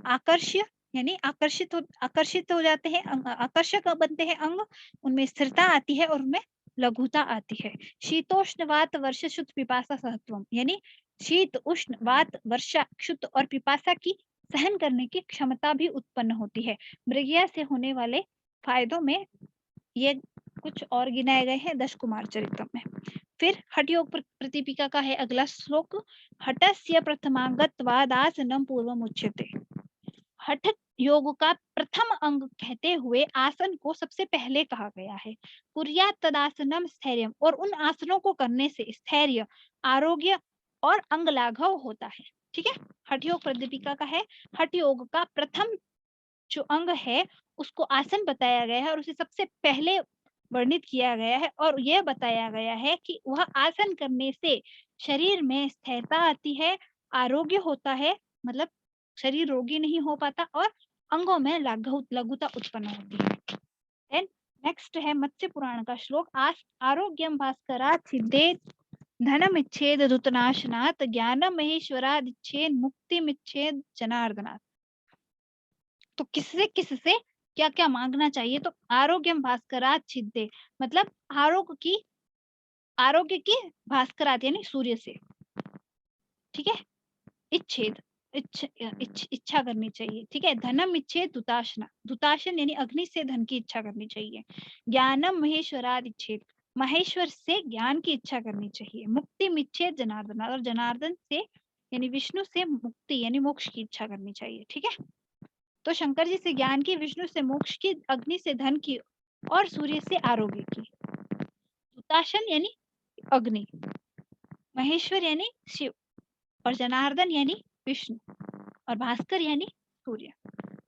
आकर्ष्य यानी आकर्षित हो जाते हैं, आकर्षक बनते हैं अंग, उनमें स्थिरता आती है और उनमें लघुता आती है। शीतोष्ण वात वर्षा शुद्ध पिपासा सहत्वम, यानी शीत उष्ण वात वर्षा शुद्ध और पिपासा की सहन करने की क्षमता भी उत्पन्न होती है। मृगया से होने वाले फायदों में ये कुछ और गिनाए गए हैं दश कुमार चरितम में। फिर हठ योग प्रतिपिका का है अगला श्लोक, हटस्य प्रथमांगत्वादासनम पूर्वम उच्यते। हठ योग का प्रथम अंग कहते हुए आसन को सबसे पहले कहा गया है। कुर्यात तदासनम स्थैर्यम, और उन आसनों को करने से स्थैर्य, आरोग्य और अंग लाघव होता है, ठीक है। हठ योग प्रदीपिका का है, हठ योग का प्रथम जो अंग है उसको आसन बताया गया है और उसे सबसे पहले वर्णित किया गया है, और यह बताया गया है कि वह आसन करने से शरीर में स्थिरता आती है, आरोग्य होता है, मतलब शरीर रोगी नहीं हो पाता, और अंगों में लघुता उत्पन्न होती है। देन नेक्स्ट है मत्स्य पुराण का श्लोक, आरोग्यम भास्करात् सिद्धेत धनमिच्छेद धुतनाशनात् ज्ञानम महेश्वरादिच्छेद मुक्तिमिच्छेद जनार्दनात्। तो किससे क्या क्या मांगना चाहिए, तो आरोग्यम भास्करात् सिद्धे, मतलब आरोग्य की भास्करात् यानी सूर्य से, ठीक है। इच्छेद इच्छा करनी चाहिए, ठीक है। धनम इच्छेद दुताशना, दुताशन यानी अग्नि से धन की इच्छा करनी चाहिए। ज्ञानम महेश्वराद इच्छेद, महेश्वर से ज्ञान की इच्छा करनी चाहिए। मुक्ति मिच्छेद जनार्दन, और जनार्दन से यानी विष्णु से मुक्ति यानी मोक्ष की इच्छा करनी चाहिए, ठीक है। तो शंकर जी से ज्ञान की, विष्णु से मोक्ष की, अग्नि से धन की और सूर्य से आरोग्य की। दुताशन यानी अग्नि, महेश्वर यानी शिव, और जनार्दन यानी विष्णु, और भास्कर यानी सूर्य।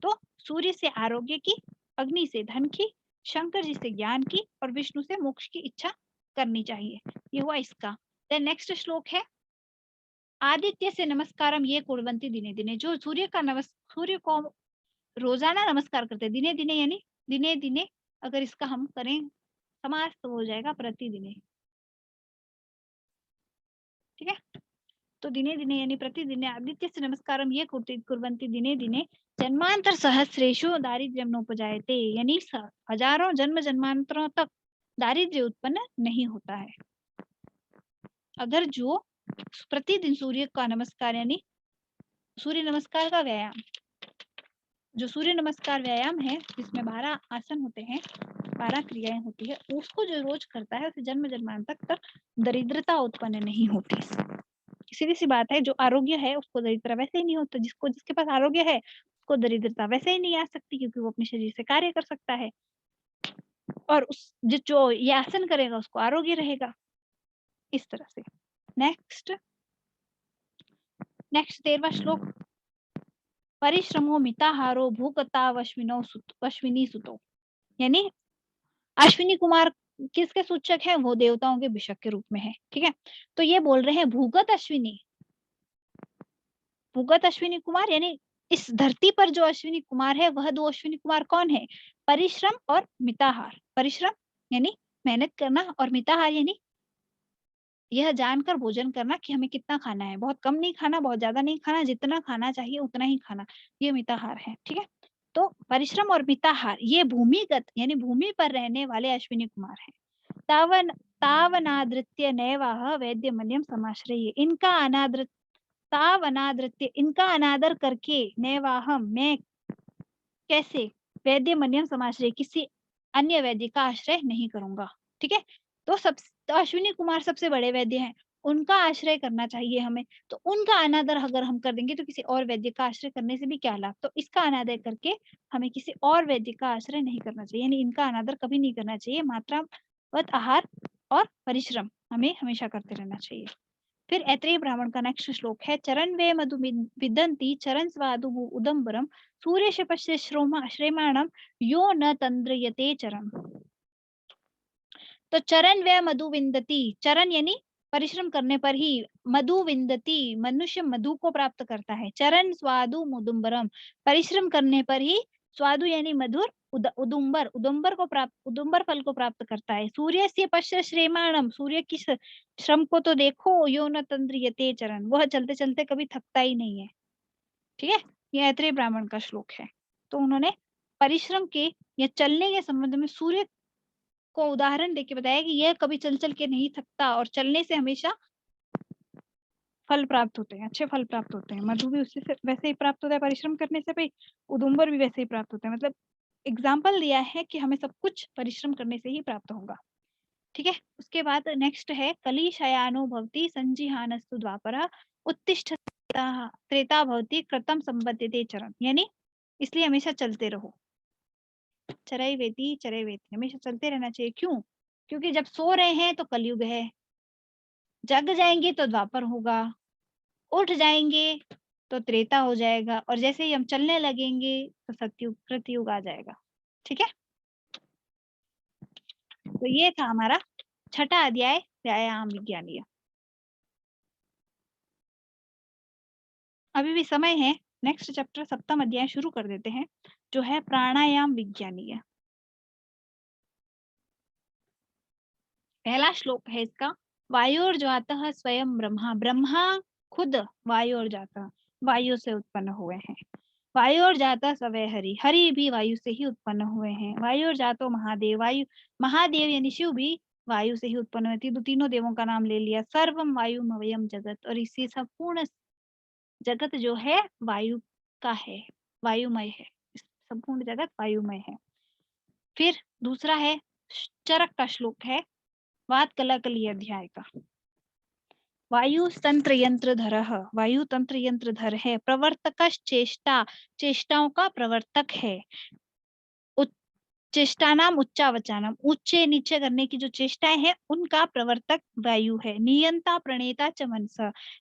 तो सूर्य से आरोग्य की, अग्नि से धन की, शंकर जी से ज्ञान की और विष्णु से मोक्ष की इच्छा करनी चाहिए। ये हुआ इसका। देन नेक्स्ट श्लोक है, आदित्य से नमस्कारम ये कुर्वन्ति दिने दिने, जो सूर्य को रोजाना नमस्कार करते हैं, दिने दिने यानी दिने दिने, अगर इसका हम करें समास तो हो जाएगा प्रतिदिने, ठीक है। तो दिने दिने यानी प्रतिदिन, आदित्य से नमस्कारम ये कुर्वन्ति दिने दिने जन्मांतर सहस्रेशु दारिद्र्यम नोपजायते, यानी हजारों जन्म जन्मांतरों तक दारिद्र्य उत्पन्न नहीं होता है। अगर जो प्रतिदिन सूर्य का नमस्कार यानी सूर्य नमस्कार का व्यायाम, जो सूर्य नमस्कार व्यायाम है जिसमें 12 आसन होते हैं, 12 क्रियाएं होती है, उसको जो रोज करता है उसे जन्म जन्मांतर तक दरिद्रता उत्पन्न नहीं होती। सीधी सी बात है, जो आरोग्य है उसको दरिद्रता वैसे ही नहीं होता, जिसके पास आरोग्य है उसको दरिद्रता वैसे ही नहीं आ सकती, क्योंकि वो अपने शरीर से कार्य कर सकता है, और जो ये आसन करेगा उसको आरोग्य रहेगा, इस तरह से। नेक्स्ट 13वां श्लोक, परिश्रमो मिताहारो भूकता अश्विनी सुतो, यानी अश्विनी कुमार किसके सूचक है, वो देवताओं के भिषक के रूप में है, ठीक है। तो ये बोल रहे हैं भूगत अश्विनी कुमार, यानी इस धरती पर जो अश्विनी कुमार है वह 2 अश्विनी कुमार कौन है, परिश्रम और मिताहार। परिश्रम यानी मेहनत करना, और मिताहार यानी यह जानकर भोजन करना कि हमें कितना खाना है, बहुत कम नहीं खाना, बहुत ज्यादा नहीं खाना, जितना खाना चाहिए उतना ही खाना, ये मिताहार है, ठीक है। तो परिश्रम और मिताहार ये भूमिगत यानी भूमि पर रहने वाले अश्विनी कुमार हैं। तावनादृत्य नैवाह वैद्यमन्यम समाश्रय, इनका अनादर करके नैवाहम मैं कैसे, वैद्यमन्यम समाश्रय किसी अन्य वैद्य का आश्रय नहीं करूंगा, ठीक है। तो अश्विनी कुमार सबसे बड़े वैद्य हैं, उनका आश्रय करना चाहिए हमें। तो उनका अनादर अगर हम कर देंगे तो किसी और वैद्य का आश्रय करने से भी क्या लाभ? तो इसका अनादर करके हमें किसी और वैद्य का आश्रय नहीं करना चाहिए, यानी इनका अनादर कभी नहीं करना चाहिए। मात्रावत आहार और परिश्रम हमें हमेशा करते रहना चाहिए। फिर ऐत्रेय ब्राह्मण का नेक्स्ट श्लोक है, चरण वे मधु विदंती चरण स्वादु उदम्बरम सूर्य शपश्य श्रेमाणम यो न तंद्रयते चरम। तो चरण व मधु विंदती, चरण यानी परिश्रम करने पर ही, मधु विंदती मनुष्य मधु को प्राप्त करता है, चरण स्वादु मुदुम्बरम परिश्रम करने पर ही स्वादु यानी मधुर उदुम्बर उदुम्बर को प्राप्त, उदुम्बर फल को प्राप्त करता है। सूर्य से पश्य श्रेमाणम सूर्य की श्रम को तो देखो, यो न तंद्रियते चरण वह चलते चलते कभी थकता ही नहीं है। ठीक है, ये ऐत्रेय ब्राह्मण का श्लोक है। तो उन्होंने परिश्रम के या चलने के संबंध में सूर्य को उदाहरण देके बताया कि यह कभी चल चल के नहीं थकता और चलने से हमेशा फल प्राप्त होते हैं, अच्छे फल प्राप्त होते हैं। मधु भी उससे वैसे ही प्राप्त होता है, परिश्रम करने से भी उदुम्बर भी वैसे ही प्राप्त होता है। मतलब एग्जाम्पल दिया है कि हमें सब कुछ परिश्रम करने से ही प्राप्त होगा। ठीक है, उसके बाद नेक्स्ट है कली शयानो भवति संजिहानस्तु द्वापरा उत्तिष्ठ त्रेता भवति कृतम संबद्धते चरण, यानी इसलिए हमेशा चलते रहो। चरई वेती हमेशा चलते रहना चाहिए। क्यों? क्योंकि जब सो रहे हैं तो कलयुग है, जग जाएंगे तो द्वापर होगा, उठ जाएंगे तो त्रेता हो जाएगा, और जैसे ही हम चलने लगेंगे तो सतयुग कृतयुग आ जाएगा। ठीक है, तो ये था हमारा छठा अध्याय व्यायाम विज्ञानीय। अभी भी समय है, नेक्स्ट चैप्टर सप्तम अध्याय शुरू कर देते हैं, जो है प्राणायाम विज्ञानीय। पहला श्लोक है इसका, वायुर्जातः स्वयं ब्रह्मा, ब्रह्मा खुद वायुर्जातः वायु से उत्पन्न हुए हैं। वायुर्जातः सवै हरि, हरि भी वायु से ही उत्पन्न हुए हैं। वायुर्जातो महादेव, वायु महादेव यानी शिव भी वायु से ही उत्पन्न हुए थे। तो तीनों देवों का नाम ले लिया। सर्वम वायुमवयम जगत, और इससे संपूर्ण जगत जो है वायु का है, वायुमय है, संपूर्ण जगत वायुमय है। फिर दूसरा है चरक का श्लोक है, वात कलाकली अध्याय का, वायु तंत्र यंत्रधरः, वायु तंत्र यंत्रधर है, प्रवर्तक चेष्टा, चेष्टाओं का प्रवर्तक है, चेष्टा नाम उच्चावचानम, ऊंचे नीचे करने की जो चेष्टाएं हैं उनका प्रवर्तक वायु है। नियंता प्रणेता च मनस,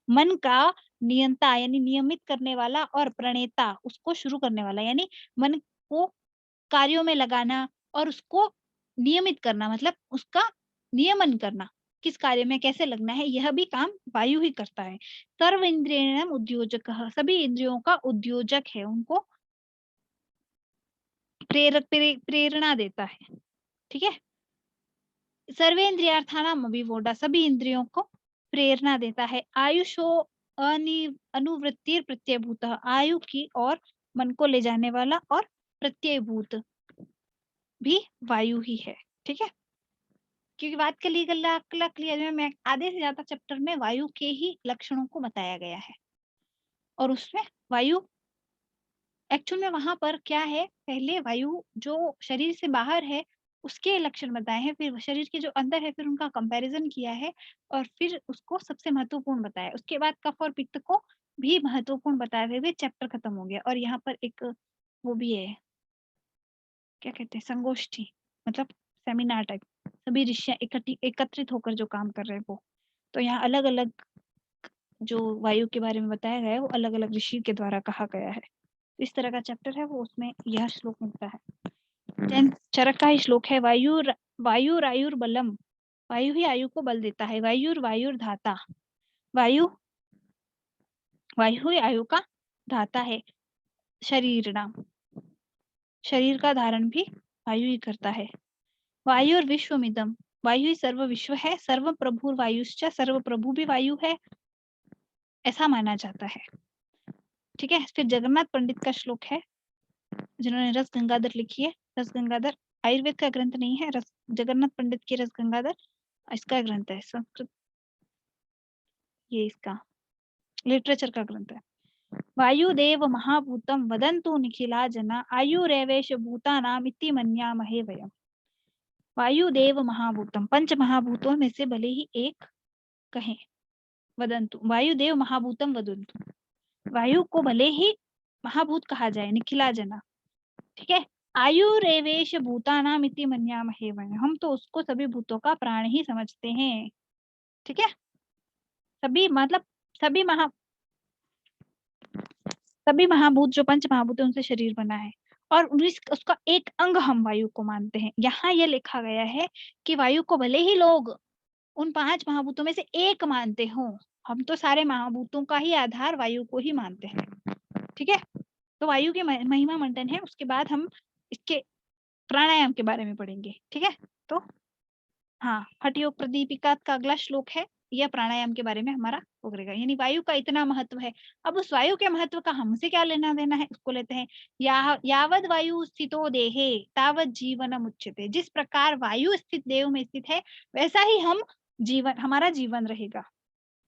मन का नियंता यानी नियमित करने वाला, और प्रणेता उसको शुरू करने वाला, यानी मन को कार्यों में लगाना और उसको नियमित करना, मतलब उसका नियमन करना, किस कार्य में कैसे लगना है, यह भी काम वायु ही करता है। सर्व इंद्रियणम उद्योजक, सभी इंद्रियों का उद्योजक है, उनको प्रेरणा देता है। ठीक है, सर्वेंद्रियार्थानाम अभिवोढा, सभी इंद्रियों को प्रेरणा देता है। आयुषो अनुवृत्तिर प्रत्ययभूत, आयु की और मन को ले जाने वाला और प्रत्ययभूत भी वायु ही है। ठीक है, क्योंकि बात क्लियर में आधे से ज्यादा चैप्टर में वायु के ही लक्षणों को बताया गया है, और उसमें वायु एक्चुअल में वहां पर क्या है, पहले वायु जो शरीर से बाहर है उसके लक्षण बताए हैं, फिर शरीर के जो अंदर है फिर उनका कंपैरिजन किया है, और फिर उसको सबसे महत्वपूर्ण बताया। उसके बाद कफ और पित्त को भी महत्वपूर्ण बताए हुए चैप्टर खत्म हो गया। और यहाँ पर एक वो भी है, क्या कहते हैं, संगोष्ठी, मतलब सेमिनार टाइप, सभी ऋषियां एकत्रित होकर जो काम कर रहे हैं वो। तो यहाँ अलग अलग जो वायु के बारे में बताया गया है वो अलग अलग ऋषि के द्वारा कहा गया है। इस तरह का चैप्टर है वो, उसमें यह श्लोक मिलता है। चरक का ही श्लोक है, वायुर बलम, वायु ही आयु को बल देता है। वायुर धाता, वायु ही आयु का धाता है। शरीर नाम, शरीर का धारण भी वायु ही करता है। वायुर विश्वमिदम, वायु ही सर्व विश्व है। सर्व प्रभुर वायुश्च, सर्व प्रभु भी वायु है, ऐसा माना जाता है। ठीक है, फिर जगन्नाथ पंडित का श्लोक है, जिन्होंने रस गंगाधर लिखी है। रस गंगाधर आयुर्वेद का ग्रंथ नहीं है, रस जगन्नाथ पंडित की रस गंगाधर इसका ग्रंथ है, संस्कृत, ये इसका लिटरेचर का ग्रंथ है। वायुदेव महाभूतम वदन्तु निखिला जना, आयुरेवेश भूतानाम इति मन्यामहे वयम। वायुदेव महाभूतम, पंच महाभूतों में से भले ही एक कहें, वदन्तु वायुदेव महाभूतम वदन्तु। वायु को भले ही महाभूत कहा जाए, निखिला जना, ठीक है। आयुरेवेश भूतानाम इति मन्यामहे वयम्, हम तो उसको सभी भूतों का प्राण ही समझते हैं, ठीक है। सभी मतलब सभी महाभूत जो पंच महाभूत है उनसे शरीर बना है, और उसका एक अंग हम वायु को मानते हैं। यहाँ ये लिखा गया है कि वायु को भले ही लोग उन 5 महाभूतों में से एक मानते हो, हम तो सारे महाभूतों का ही आधार वायु को ही मानते हैं, ठीक है। तो वायु के महिमा मंडन है, उसके बाद हम इसके प्राणायाम के बारे में पढ़ेंगे, ठीक है। तो हाँ, हठ योग प्रदीपिका का अगला श्लोक है, यह प्राणायाम के बारे में हमारा हो करेगा। यानी वायु का इतना महत्व है, अब उस वायु के महत्व का हमसे क्या लेना देना है, उसको लेते हैं। यावद वायु स्थितो देहे तावत जीवनम उच्यते, जिस प्रकार वायु स्थित देव में स्थित है वैसा ही हमारा जीवन रहेगा,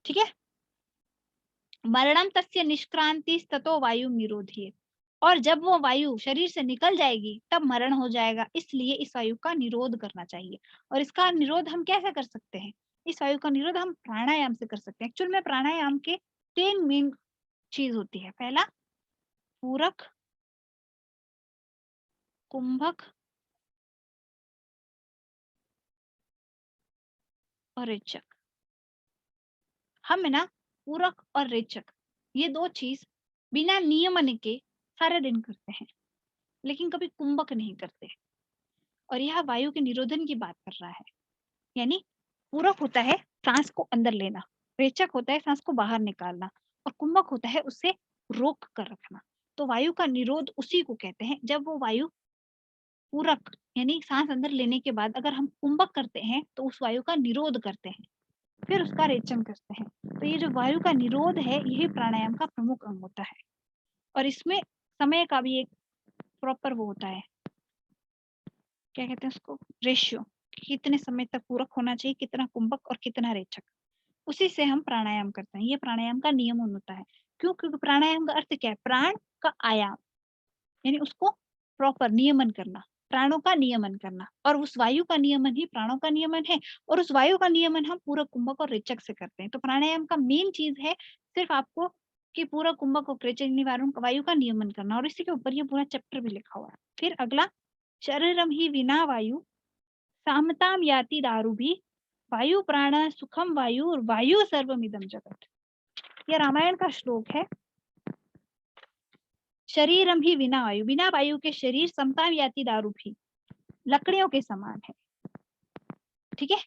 ठीक है। मरणम तस्य निष्क्रांति ततो वायु निरोधी, और जब वो वायु शरीर से निकल जाएगी तब मरण हो जाएगा, इसलिए इस वायु का निरोध करना चाहिए। और इसका निरोध हम कैसे कर सकते हैं, इस वायु का निरोध हम प्राणायाम से कर सकते हैं। एक्चुअल में प्राणायाम के 3 मेन चीज होती है। पहला पूरक, कुंभक और रेचक। हम है ना पूरक और रेचक, ये 2 चीज बिना नियमन के सारे दिन करते हैं, लेकिन कभी कुंभक नहीं करते। और यह वायु के निरोधन की बात कर रहा है। यानी पूरक होता है सांस को अंदर लेना, रेचक होता है सांस को बाहर निकालना, और कुंभक होता है उससे रोक कर रखना। तो वायु का निरोध उसी को कहते हैं। जब वो वायु पूरक यानी सांस अंदर लेने के बाद अगर हम कुंभक करते हैं तो उस वायु का निरोध करते हैं, फिर उसका रेचन करते हैं। तो ये जो वायु का निरोध है यही प्राणायाम का प्रमुख अंग होता है। और इसमें समय का भी एक प्रॉपर वो होता है, क्या कहते हैं उसको, रेशियो, कितने समय तक पूरक होना चाहिए, कितना कुंभक और कितना रेचक, उसी से हम प्राणायाम करते हैं। ये प्राणायाम का नियम होता है। क्यों? क्योंकि प्राणायाम का अर्थ क्या है, प्राण का आयाम, यानी उसको प्रॉपर नियमन करना, प्राणों का नियमन करना, और उस वायु का नियमन ही प्राणों का नियमन है। और उस वायु का नियमन हम पूरा कुंभक और रेचक से करते हैं। तो प्राणायाम का मेन चीज है सिर्फ आपको कि पूरा कुंभक और रेचक निवारण वायु का नियमन करना, और इसी के ऊपर ये पूरा चैप्टर भी लिखा हुआ है। फिर अगला, शरीरम ही विना वायु सामताम याति दारु भी, वायु प्राण सुखम वायु और वायु सर्वमिदम जगत। यह रामायण का श्लोक है। शरीरम ही विना वायु, बिना वायु के शरीर समताम याति दारु भी, लकड़ियों के समान है, ठीक है।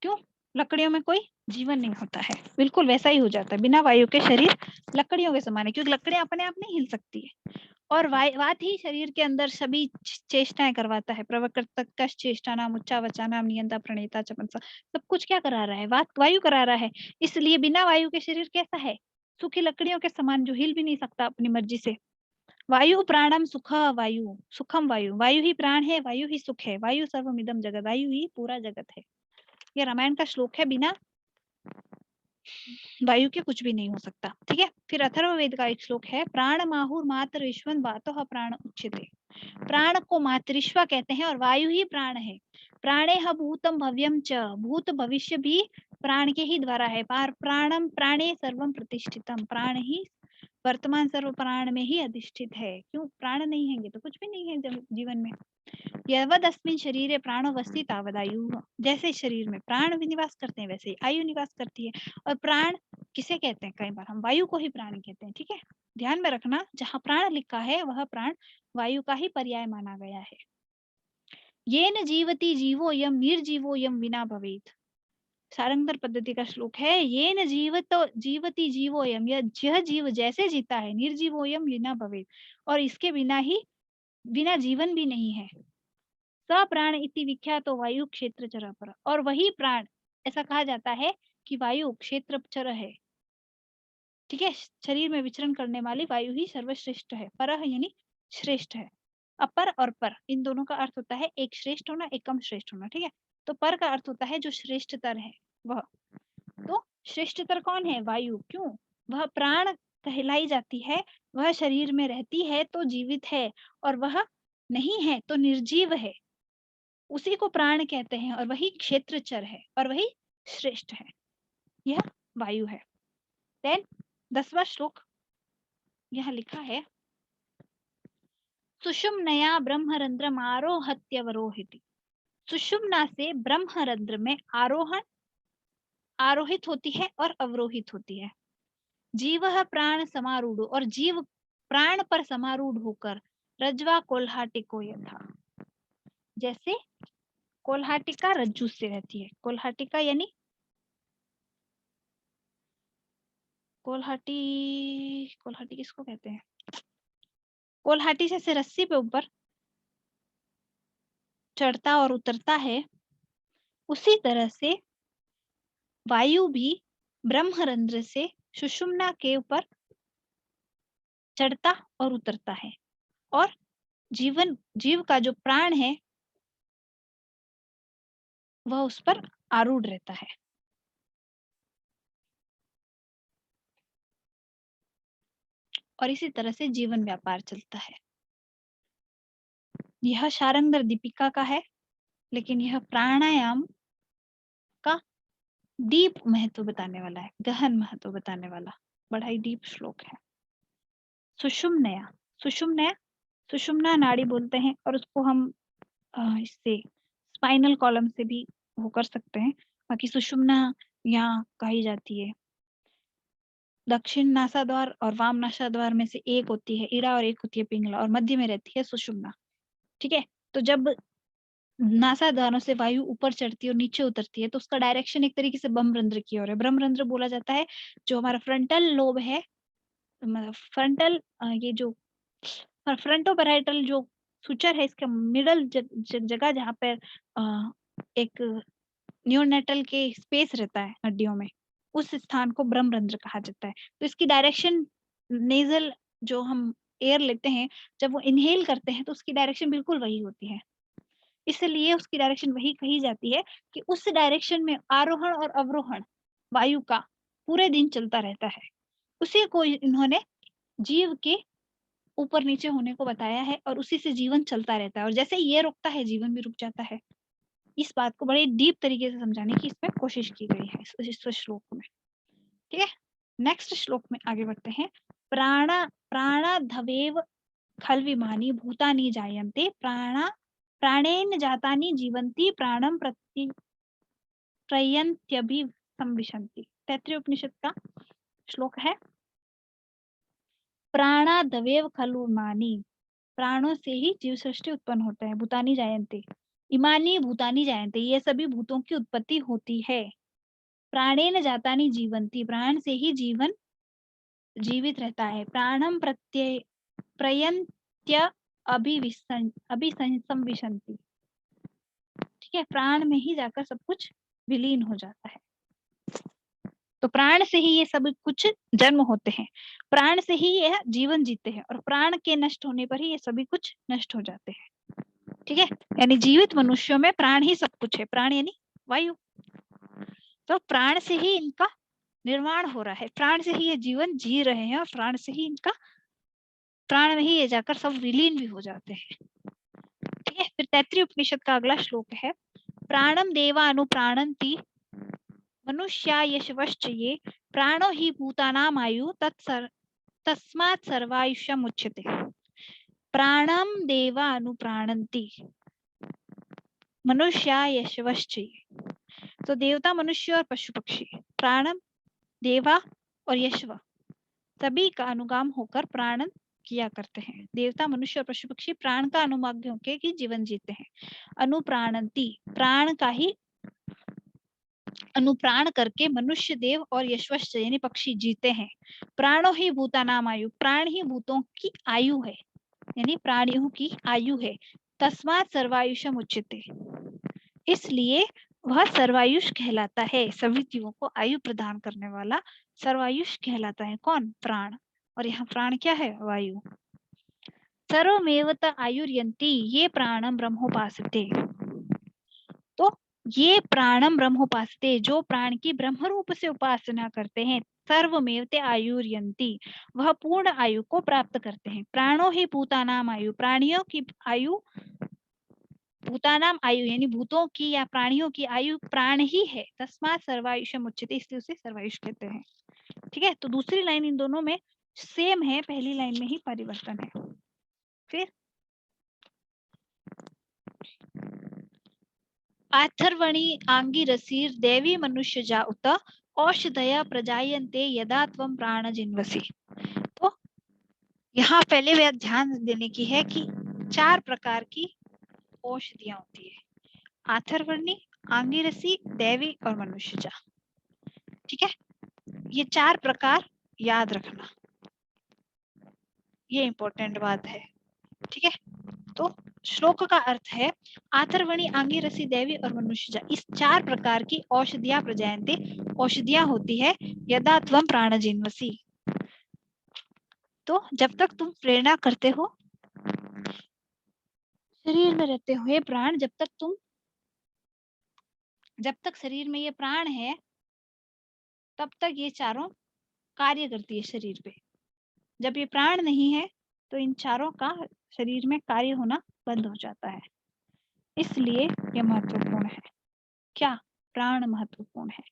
क्यों? लकड़ियों में कोई जीवन नहीं होता है, बिल्कुल वैसा ही हो जाता है। बिना वायु के शरीर लकड़ियों के समान है, क्योंकि लकड़ियां अपने आप नहीं हिल सकती है। और वात ही शरीर के अंदर सभी चेष्टाएं करवाता है। प्रवकृत चेष्टा नाम उच्चा वचा नाम नियंता प्रणेता चमनसा, सब कुछ क्या करा रहा है, वायु करा रहा है। इसलिए बिना वायु के शरीर कैसा है, सूखी लकड़ियों के समान, जो हिल भी नहीं सकता अपनी मर्जी से। वायु प्राणम सुख वायु सुखम वायु, वायु ही प्राण है, वायु ही सुख है, वायु सर्वमिदम जगत, वायु ही पूरा जगत है। ये रामायण का श्लोक है, बिना वायु के कुछ भी नहीं हो सकता, ठीक है। फिर अथर्ववेद का एक श्लोक है, प्राण माहुर मात्र विश्वन वातो प्राण उच्यते। प्राण को मातृश्वा कहते हैं और वायु ही प्राण है। प्राणे ह भूतम भव्यम च, भूत भविष्य भी प्राण के ही द्वारा है। प्राणम प्राणे सर्वम प्रतिष्ठितम, प्राण ही वर्तमान सर्व प्राण में ही अधिष्ठित है। क्यों? प्राण नहीं हैंगे तो कुछ भी नहीं है जीवन में। यवद अस्मिन् शरीरे प्राणो वस्ति तावदायु, जैसे शरीर में प्राण भी निवास करते हैं वैसे ही आयु निवास करती है। और प्राण किसे कहते हैं, कई बार हम वायु को ही प्राण कहते हैं, ठीक है। ध्यान में रखना, जहाँ प्राण लिखा है वह प्राण वायु का ही पर्याय माना गया है। येन जीवति जीवो यम निर्जीवो यम विना भवेत, सारंगधर पद्धति का श्लोक है। येन जीवति जीवो यम, यह जीव जैसे जीता है, निर्जीवो यम विना भवेत, और इसके बिना जीवन भी नहीं है। स प्राण इति विख्यातो वायु क्षेत्र चर पर, और वही प्राण, ऐसा कहा जाता है कि वायु क्षेत्र चर है, ठीक है। शरीर में विचरण करने वाली वायु ही सर्वश्रेष्ठ है। पर यानी श्रेष्ठ है। अपर और पर, इन दोनों का अर्थ होता है एक श्रेष्ठ होना, एक कम श्रेष्ठ होना, ठीक है। तो पर का अर्थ होता है जो श्रेष्ठतर है वह। तो श्रेष्ठतर कौन है? वायु। क्यों? वह प्राण कहलाई जाती है, वह शरीर में रहती है तो जीवित है, और वह नहीं है तो निर्जीव है, उसी को प्राण कहते हैं। और वही क्षेत्रचर है और वही श्रेष्ठ है। यह वायु है। देन 10वां श्लोक यह लिखा है, सुषुम्नया ब्रह्मरंध्रम आरोहत्यवरोहिति। सुषुम्ना से ब्रह्मरंध्र में आरोहित होती है और अवरोहित होती है। जीवः प्राण समारूढ़, और जीव प्राण पर समारूढ़ होकर रज्वा कोल्हाटिको यथा, जैसे कोल्हाटिका रज्जु से रहती है। कोल्हाटिका यानी कोल्हाटी किसको कहते हैं? कोल्हाटी जैसे रस्सी पे ऊपर चढ़ता और उतरता है, उसी तरह से वायु भी ब्रह्मरंध्र से सुषुम्ना के ऊपर चढ़ता और उतरता है, और जीव का जो प्राण है वह उस पर आरूढ़ रहता है। और इसी तरह से जीवन व्यापार चलता है। यह शारंगधर दीपिका का है, लेकिन यह प्राणायाम का डीप महत्व बताने वाला है, गहन महत्व बताने वाला बड़ा ही डीप श्लोक है। सुषुम्नया, सुषुम्ना नाड़ी बोलते हैं, और उसको हम इससे स्पाइनल कॉलम से भी वो कर सकते हैं। बाकी सुषुम्ना यहाँ कही जाती है। दक्षिण नासाद्वार और वाम नासाद्वार में से एक होती है इड़ा और एक होती है पिंगला, और मध्य में रहती है सुषुम्ना। ठीक है, तो जब नासाद्वारों से वायु ऊपर चढ़ती है और नीचे उतरती है, तो उसका डायरेक्शन एक तरीके से ब्रह्मरंध्र की ओर है। ब्रह्मरंध्र बोला जाता है जो हमारा फ्रंटल लोब है, मतलब फ्रंटल ये जो फ्रंटोपैराइटल जो सुचर है, इसका मिडल जगह जहाँ पर एक न्यूनेटल के स्पेस रहता है हड्डियों में, उस स्थान को ब्रह्मरंध्र कहा जाता है। तो इसकी डायरेक्शन नेजल जो हम एयर लेते हैं, जब वो इनहेल करते हैं तो उसकी डायरेक्शन बिल्कुल वही होती है। इसलिए उसकी डायरेक्शन वही कही जाती है कि उस डायरेक्शन में आरोहण और अवरोहण वायु का पूरे दिन चलता रहता है। उसी को इन्होंने जीव के ऊपर नीचे होने को बताया है, और उसी से जीवन चलता रहता है, और जैसे ये रुकता है जीवन भी रुक जाता है। इस बात को बड़े डीप तरीके से समझाने की इसमें कोशिश की गई है इस श्लोक में। ठीक है, नेक्स्ट श्लोक में आगे बढ़ते हैं। प्राणाधवेव खल्विमानि भूतानि जायन्ते, प्राणेन जातानि जीवन्ति, प्राणं प्रयन्त्यभिसंविशन्ति। तैत्तिरीय उपनिषद का श्लोक है। प्राणादवेव खलु इमानि, प्राणों से ही जीव सृष्टि उत्पन्न होता है। भूतानि जायन्ते, इमानी भूतानि जायन्ते, ये सभी भूतों की उत्पत्ति होती है। प्राणेन जातानि जीवन्ति, प्राण से ही जीवन जीवित रहता है। प्राणम प्रयन्त्य अभिसंविशन्ति, ठीक है, प्राण में ही जाकर सब कुछ विलीन हो जाता है। तो प्राण से ही ये सब कुछ जन्म होते हैं, प्राण से ही यह जीवन जीते हैं, और प्राण के नष्ट होने पर ही ये सभी कुछ नष्ट हो जाते हैं। ठीक है, यानी जीवित मनुष्यों में प्राण ही सब कुछ है। प्राण यानी वायु, तो प्राण से ही इनका निर्माण हो रहा है, प्राण से ही ये जीवन जी रहे हैं, और प्राण से ही इनका प्राण में ही ये जाकर सब विलीन भी हो जाते हैं। ठीक है, फिर तैत्तिरीय उपनिषद का अगला श्लोक है। प्राणम देवा अनुप्राणन्ति मनुष्या यशवश्च ये, प्राणो ही भूतानाम आयु तस्मात् सर्वायुष्यम उच्यते। प्राणम देवा अनुप्राणन्ति मनुष्या यशवश्च ये, तो देवता, मनुष्य और पशु पक्षी, प्राणम, देवा और यशव सभी का अनुगाम होकर प्राणन किया करते हैं। देवता, मनुष्य और पशु पक्षी प्राण का अनुगामी होकर ही जीवन जीते हैं। अनुप्राणन्ति, प्राण का ही अनुप्राण करके मनुष्य, देव और यशवश्च यानी पक्षी जीते हैं। प्राणो ही भूतानाम आयु, प्राण ही भूतों की आयु है, यानी प्राणियों की आयु है। तस्मात् सर्वायुषम उच्यते, इसलिए वह सर्वायुष कहलाता है। सभी जीवों को आयु प्रदान करने वाला सर्वायुष कहलाता है। कौन? प्राण। और यहाँ प्राण क्या है? वायु। सर्वमेवत आयुर्यन्ति ये प्राणम ब्रह्मोपासते, तो ये प्राणम ब्रह्मोपासते, जो प्राण की ब्रह्म रूप से उपासना करते हैं, सर्वमेवते आयुर्यन्ति, वह पूर्ण आयु को प्राप्त करते हैं। प्राणो ही भूतानाम आयु, प्राणियों की आयु भूतानाम आयु यानी भूतों की या प्राणियों की आयु प्राण ही है, तस्मात् सर्वायुषम उच्यते, इसलिए उसे सर्वायुष कहते हैं। ठीक है, तो दूसरी लाइन इन दोनों में सेम है, पहली लाइन में ही परिवर्तन है। फिर आथर्वणि आंगिरसीर देवी मनुष्यजा उत औषधया प्रजायन्ते यदा त्वं प्राणजिन्वसि। तो यहाँ पहले वे ध्यान देने की है कि 4 प्रकार की औषधियां होती है, आथर्वणी, आंगिरसी, दैवी और मनुष्यजा। ठीक है, ये 4 प्रकार याद रखना, ये इंपॉर्टेंट बात है। ठीक है, तो श्लोक का अर्थ है आथर्वणी, आंगिरसी, दैवी और मनुष्यजा, इस 4 प्रकार की औषधियां प्रजायन्ते, औषधियां होती है, यदा त्वं प्राणजिन्वसि, तो जब तक तुम प्रेरणा करते हो, शरीर में रहते हुए प्राण, जब तक शरीर में ये प्राण है तब तक ये चारों कार्य करती है शरीर पे। जब ये प्राण नहीं है तो इन चारों का शरीर में कार्य होना बंद हो जाता है, इसलिए ये महत्वपूर्ण है। क्या? प्राण महत्वपूर्ण है।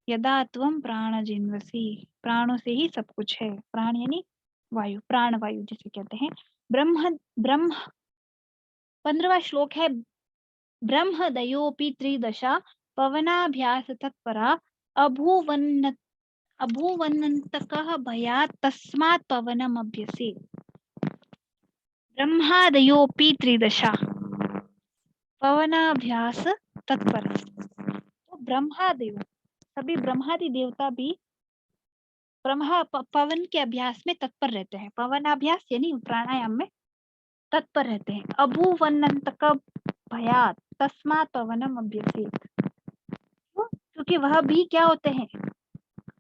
यदा त्वं प्राण जिन्वसी, प्राणों से ही सब कुछ है, प्राण यानी वायु, प्राण वायु जिसे कहते हैं। ब्रह्म 15वां श्लोक है, ब्रह्म दयोपि त्रिदशा पवनाभ्यास तत्परा अभूवन्नन्तकः भयात् तस्मात् पवनम् अभ्यसेत्। ब्रह्मादयोपि त्रिदशा पवनाभ्यास तत्पर, तो ब्रह्मादेव, सभी ब्रह्मादि देवता भी पवन के अभ्यास में तत्पर रहते हैं। पवनाभ्यास यानी प्राणायाम में तत्पर रहते हैं। अभूवन्नन्तक भयात् तस्मात् पवनम् अभ्यसेत्, क्योंकि वह भी क्या होते हैं?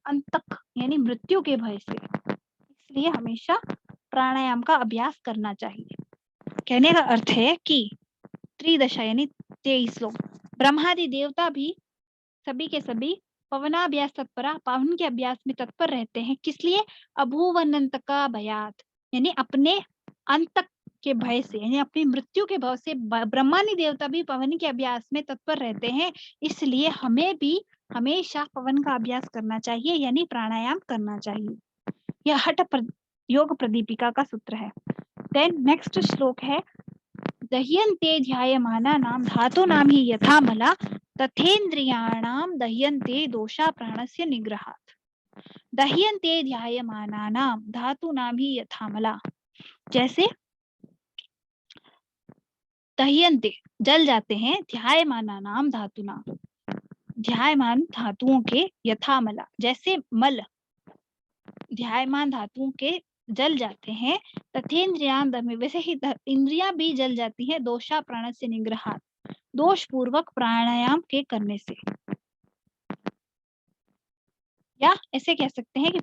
अंतक यानी मृत्यु के भय से, इसलिए हमेशा प्राणायाम का अभ्यास करना चाहिए। कहने का अर्थ है कि त्रिदशा यानी 23 लोग, ब्रह्मादि देवता भी सभी के सभी पवनाभ्यास तत्परा, पावन के अभ्यास में तत्पर रहते हैं। किस लिए? अभूवन्नन्तका भयात्, यानी अपने अंतक के भय से, यानी अपनी मृत्यु के भय से ब्रह्मादि देवता भी पवन के अभ्यास में तत्पर रहते हैं। इसलिए हमें भी हमेशा पवन का अभ्यास करना चाहिए, यानी प्राणायाम करना चाहिए। यह हठ योग प्रदीपिका का सूत्र है। देन नेक्स्ट श्लोक है, दह्यन्ते ध्यायमानानां धातूनां हि यथा मला तथेन्द्रियाणां दह्यन्ते दोषा प्राणस्य निग्रहात्। दह्यन्ते ध्यायमानानां धातूनां हि यथा मला, जैसे दह्यन्ते जल जाते हैं, ध्यायमानानां धातूनां, ध्यायमान धातुओं के, यथा मला जैसे मल ध्यायमान धातुओं के जल जाते हैं, तथेन्द्रियां दमे, वैसे ही इंद्रियां भी जल जाती है, दोषा प्राण से निग्रहात्, दोष पूर्वक प्राणायाम के करने से। या ऐसे कह सकते हैं कि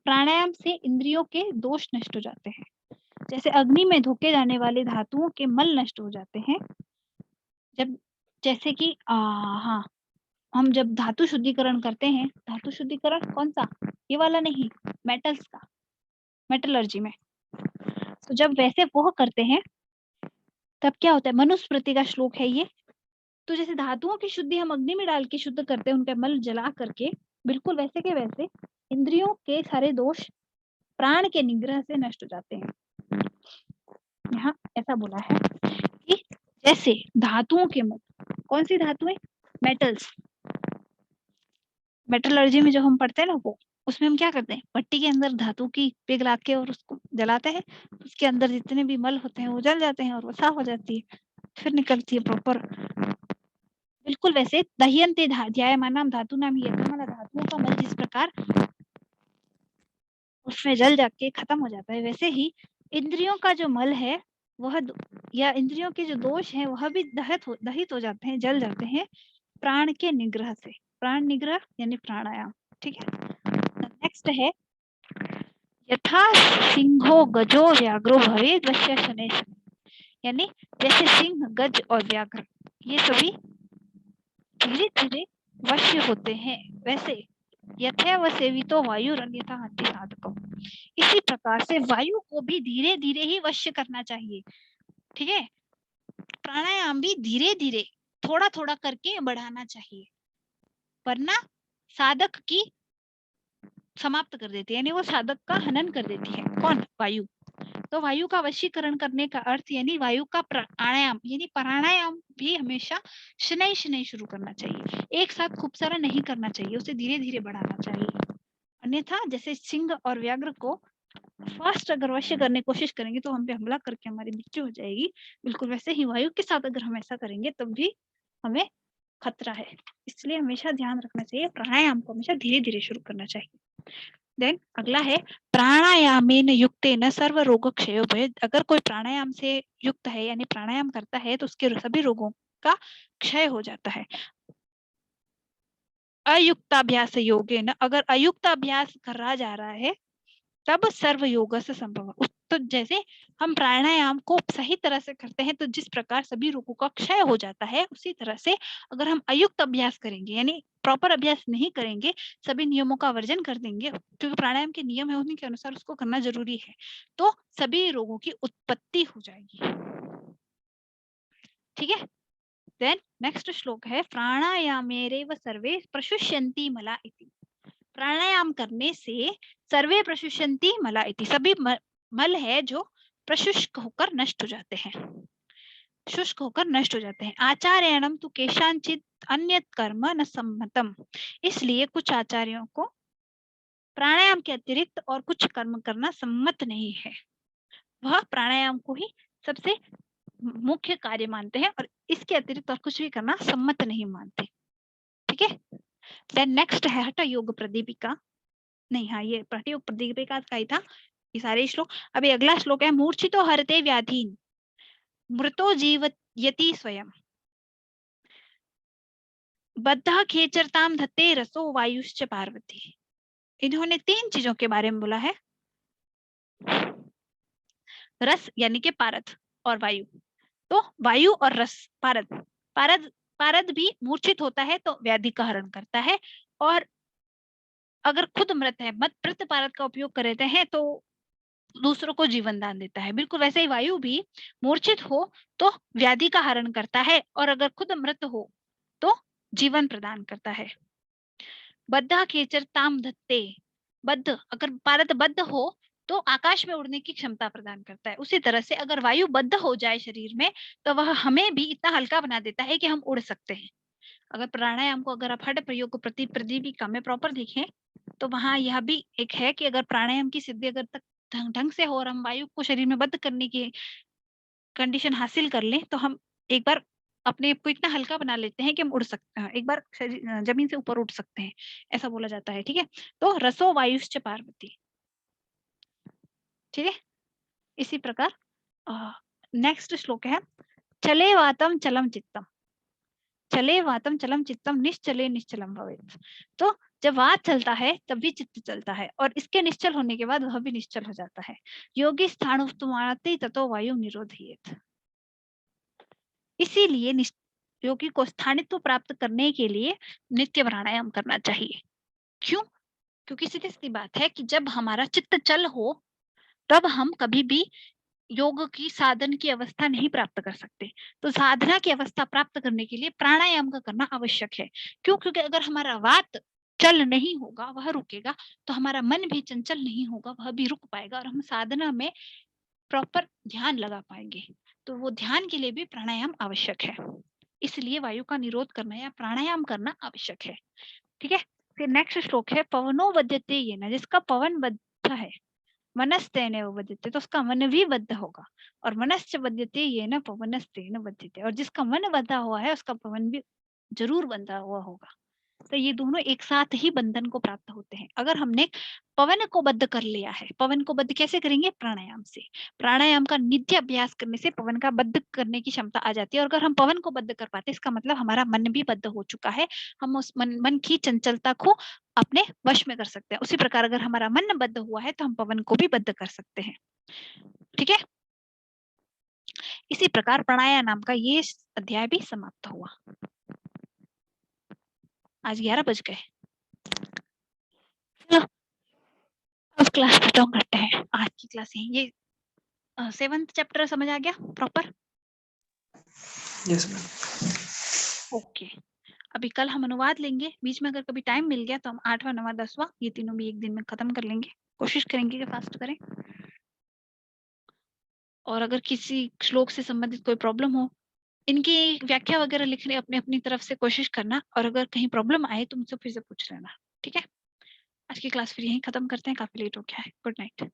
प्राणायाम से इंद्रियों के दोष नष्ट हो जाते हैं, जैसे अग्नि में धोखे जाने वाले धातुओं के मल नष्ट हो जाते हैं। जब जैसे कि हाँ, हम जब धातु शुद्धिकरण करते हैं, धातु शुद्धिकरण कौन सा? ये वाला नहीं, मेटल्स का, मेटलर्जी में, तो जब वैसे वो करते हैं तब क्या होता है? मनुस्मृति का श्लोक है ये। तो जैसे धातुओं की शुद्धि हम अग्नि में डाल के शुद्ध करते हैं, उनका मल जला करके, बिल्कुल वैसे के वैसे इंद्रियों के सारे दोष प्राण के निग्रह से नष्ट हो जाते हैं। यहाँ ऐसा बोला है कि जैसे धातुओं के मल, कौन सी धातुएं? मेटल्स, मेटलर्जी में जो हम पढ़ते हैं ना, वो उसमें हम क्या करते हैं? पट्टी के अंदर धातु की पिघला के और उसको जलाते हैं, उसके अंदर जितने भी मल होते हैं वो जल जाते हैं और वो साफ हो जाती है, फिर निकलती है प्रॉपर। बिल्कुल वैसे दह्यन्ते ध्यायमानां धातूनां हि यथा मला, धातुओं का मल जिस प्रकार उसमें जल जाके खत्म हो जाता है, वैसे ही इंद्रियों का जो मल है वह या इंद्रियों के जो दोष हैं वह भी दहित हो जाते हैं, जल जाते हैं प्राण के निग्रह से। प्राण निग्रह यानी प्राणायाम। ठीक है, नेक्स्ट है, यथा सिंहो गजो व्याघ्रो भवेत् वश्य शनैः शनैः, यानी जैसे सिंह, गज और व्याघ्र ये सभी धीरे धीरे वश्य होते हैं, वैसे यथैव सेवितो वायुरन्यथा हन्ति साधकम्, इसी प्रकार से वायु को भी धीरे धीरे ही वश्य करना चाहिए। ठीक है, प्राणायाम भी धीरे धीरे थोड़ा थोड़ा करके बढ़ाना चाहिए, वरना साधक की समाप्त कर देती है, यानी वो साधक का हनन कर देती है। कौन? वायु। तो वायु का वशीकरण करने का अर्थ यानी वायु का प्राणायाम, यानी प्राणायाम भी हमेशा शनै शनै शुरू करना चाहिए, एक साथ खूब सारा नहीं करना चाहिए, उसे धीरे धीरे बढ़ाना चाहिए। अन्यथा जैसे सिंह और व्याघ्र को फास्ट अगर वश करने की कोशिश करेंगे तो हम पे हमला करके हमारी मृत्यु हो जाएगी, बिल्कुल वैसे ही वायु के साथ अगर हम ऐसा करेंगे तब भी हमें खतरा है। इसलिए हमेशा ध्यान रखना चाहिए, प्राणायाम को हमेशा धीरे धीरे शुरू करना चाहिए। देन अगला है प्राणायामेन युक्तेन सर्व रोग क्षयो भवेत्। अगर कोई प्राणायाम से युक्त है यानी प्राणायाम करता है तो उसके सभी रोगों का क्षय हो जाता है। अयुक्ताभ्यास योगेन, अगर अयुक्त अभ्यास करा जा रहा है तब सर्व योग से संभव। तो जैसे हम प्राणायाम को सही तरह से करते हैं तो जिस प्रकार सभी रोगों का क्षय हो जाता है, उसी तरह से अगर हम अयुक्त अभ्यास करेंगे यानी प्रॉपर अभ्यास नहीं करेंगे, सभी नियमों का वर्जन कर देंगे, क्योंकि प्राणायाम के नियम है उन्हीं के अनुसार उसको करना जरूरी है, तो सभी रोगों की उत्पत्ति हो जाएगी। ठीक है। देन नेक्स्ट श्लोक है प्राणायामेरेव सर्वे प्रशुष्यन्ति मला इति। प्राणायाम करने से सर्वे प्रशुष्यन्ति मला इति, सभी मल है जो प्रशुष्क होकर नष्ट हो जाते हैं, शुष्क होकर नष्ट हो जाते हैं। आचार्यणम तो केशांचित अन्य कर्म न सम्मतम, इसलिए कुछ आचार्यों को प्राणायाम के अतिरिक्त और कुछ कर्म करना सम्मत नहीं है, वह प्राणायाम को ही सबसे मुख्य कार्य मानते हैं और इसके अतिरिक्त और कुछ भी करना सम्मत नहीं मानते। ठीक है। देन नेक्स्ट है हठ योग प्रदीपिका, नहीं हाँ ये हठयोग प्रदीपिका का ही था ये सारे श्लोक। अभी अगला श्लोक है मूर्छितो हरते व्याधीन मृतो जीवयति स्वयं बद्धा खेचरताम धत्ते रसो वायुश्च पार्वती। इन्होंने 3 चीजों के बारे में बोला है, रस यानी कि पारद और वायु। तो वायु और रस, पारद पारद पारद भी मूर्छित होता है तो व्याधि का हरण करता है, और अगर खुद मृत है, मृत पारद का उपयोग कर रहे हैं तो दूसरों को जीवन दान देता है। बिल्कुल वैसे ही वायु भी मूर्छित हो तो व्याधि का हरण करता है और अगर खुद मृत हो तो जीवन प्रदान करता है। बद्धा खेचर ताम धत्ते, बद्ध अगर पारद बद्ध हो तो आकाश में उड़ने की क्षमता प्रदान करता है। उसी तरह से अगर वायु बद्ध हो जाए शरीर में तो वह हमें भी इतना हल्का बना देता है कि हम उड़ सकते हैं। अगर प्राणायाम को अगर आप हठ प्रयोग को प्रदीपिका में प्रॉपर देखें तो वहां यह भी एक है कि अगर प्राणायाम की सिद्धि अगर तक ढंग से हो और हम वायु को शरीर में बद्ध करने की कंडीशन हासिल कर लें तो हम एक बार अपने को इतना हल्का बना लेते हैं कि हम उड़ सकते हैं, एक बार जमीन से ऊपर उठ सकते हैं, ऐसा बोला जाता है। ठीक है। तो रसो वायुश्च पार्वती। ठीक है। इसी प्रकार नेक्स्ट श्लोक है चले वातम चलम चित्तम, चले वातम चलम चित्तम निश्चले निश्चलम भवेत्। तो जब वात चलता है तब भी चित्त चलता है और इसके निश्चल होने के बाद वह भी निश्चल हो जाता है। योगी स्थाणुत्तमाति ततो वायु निरोधयेत्। इसीलिए योगी को स्थानित्व प्राप्त करने के लिए नित्य प्राणायाम करना चाहिए। क्यों? क्योंकि सीधी सी बात है कि जब हमारा चित्त चल हो तब हम कभी भी योग की साधन की अवस्था नहीं प्राप्त कर सकते। तो साधना की अवस्था प्राप्त करने के लिए प्राणायाम का करना आवश्यक है। क्यों? क्योंकि अगर हमारा वात चल नहीं होगा, वह रुकेगा, तो हमारा मन भी चंचल नहीं होगा, वह भी रुक पाएगा और हम साधना में प्रॉपर ध्यान लगा पाएंगे। तो वो ध्यान के लिए भी प्राणायाम आवश्यक है, इसलिए वायु का निरोध करना या प्राणायाम करना आवश्यक है। ठीक है। फिर नेक्स्ट श्लोक है पवनो वद्यते येन, जिसका पवन बद्ध है, मनस्तेन वद्यते, तो उसका मन भी बद्ध होगा, और मनश्च वद्यते येन पवनस्तेन वद्यते, और जिसका मन बंधा हुआ है उसका पवन भी जरूर बंधा हुआ होगा। तो ये दोनों एक साथ ही बंधन को प्राप्त होते हैं। अगर हमने पवन को बद्ध कर लिया है, पवन को बद्ध कैसे करेंगे? प्राणायाम से। प्राणायाम का नित्य अभ्यास करने से पवन का बद्ध करने की क्षमता आ जाती है, और अगर हम पवन को बद्ध कर पाते इसका मतलब हमारा मन भी बद्ध हो चुका है, हम उस मन की चंचलता को अपने वश में कर सकते हैं। उसी प्रकार अगर हमारा मन बद्ध हुआ है तो हम पवन को भी बद्ध कर सकते हैं। ठीक है। इसी प्रकार प्राणायाम नाम का ये अध्याय भी समाप्त हुआ। आज 11 बज गए। अब क्लास खत्म करते हैं। आज की क्लास ये 7th चैप्टर समझ आ गया प्रॉपर? Yes ma'am. ओके। अभी कल हम अनुवाद लेंगे, बीच में अगर कभी टाइम मिल गया तो हम 8वां 9वां 10वां ये तीनों भी एक दिन में खत्म कर लेंगे, कोशिश करेंगे कि फास्ट करें। और अगर किसी श्लोक से संबंधित कोई प्रॉब्लम हो, इनकी व्याख्या वगैरह लिखने अपने अपनी तरफ से कोशिश करना, और अगर कहीं प्रॉब्लम आए तो मुझसे फिर से पूछ लेना, ठीक है? आज की क्लास फिर यहीं खत्म करते हैं, काफी लेट हो गया है। Good night.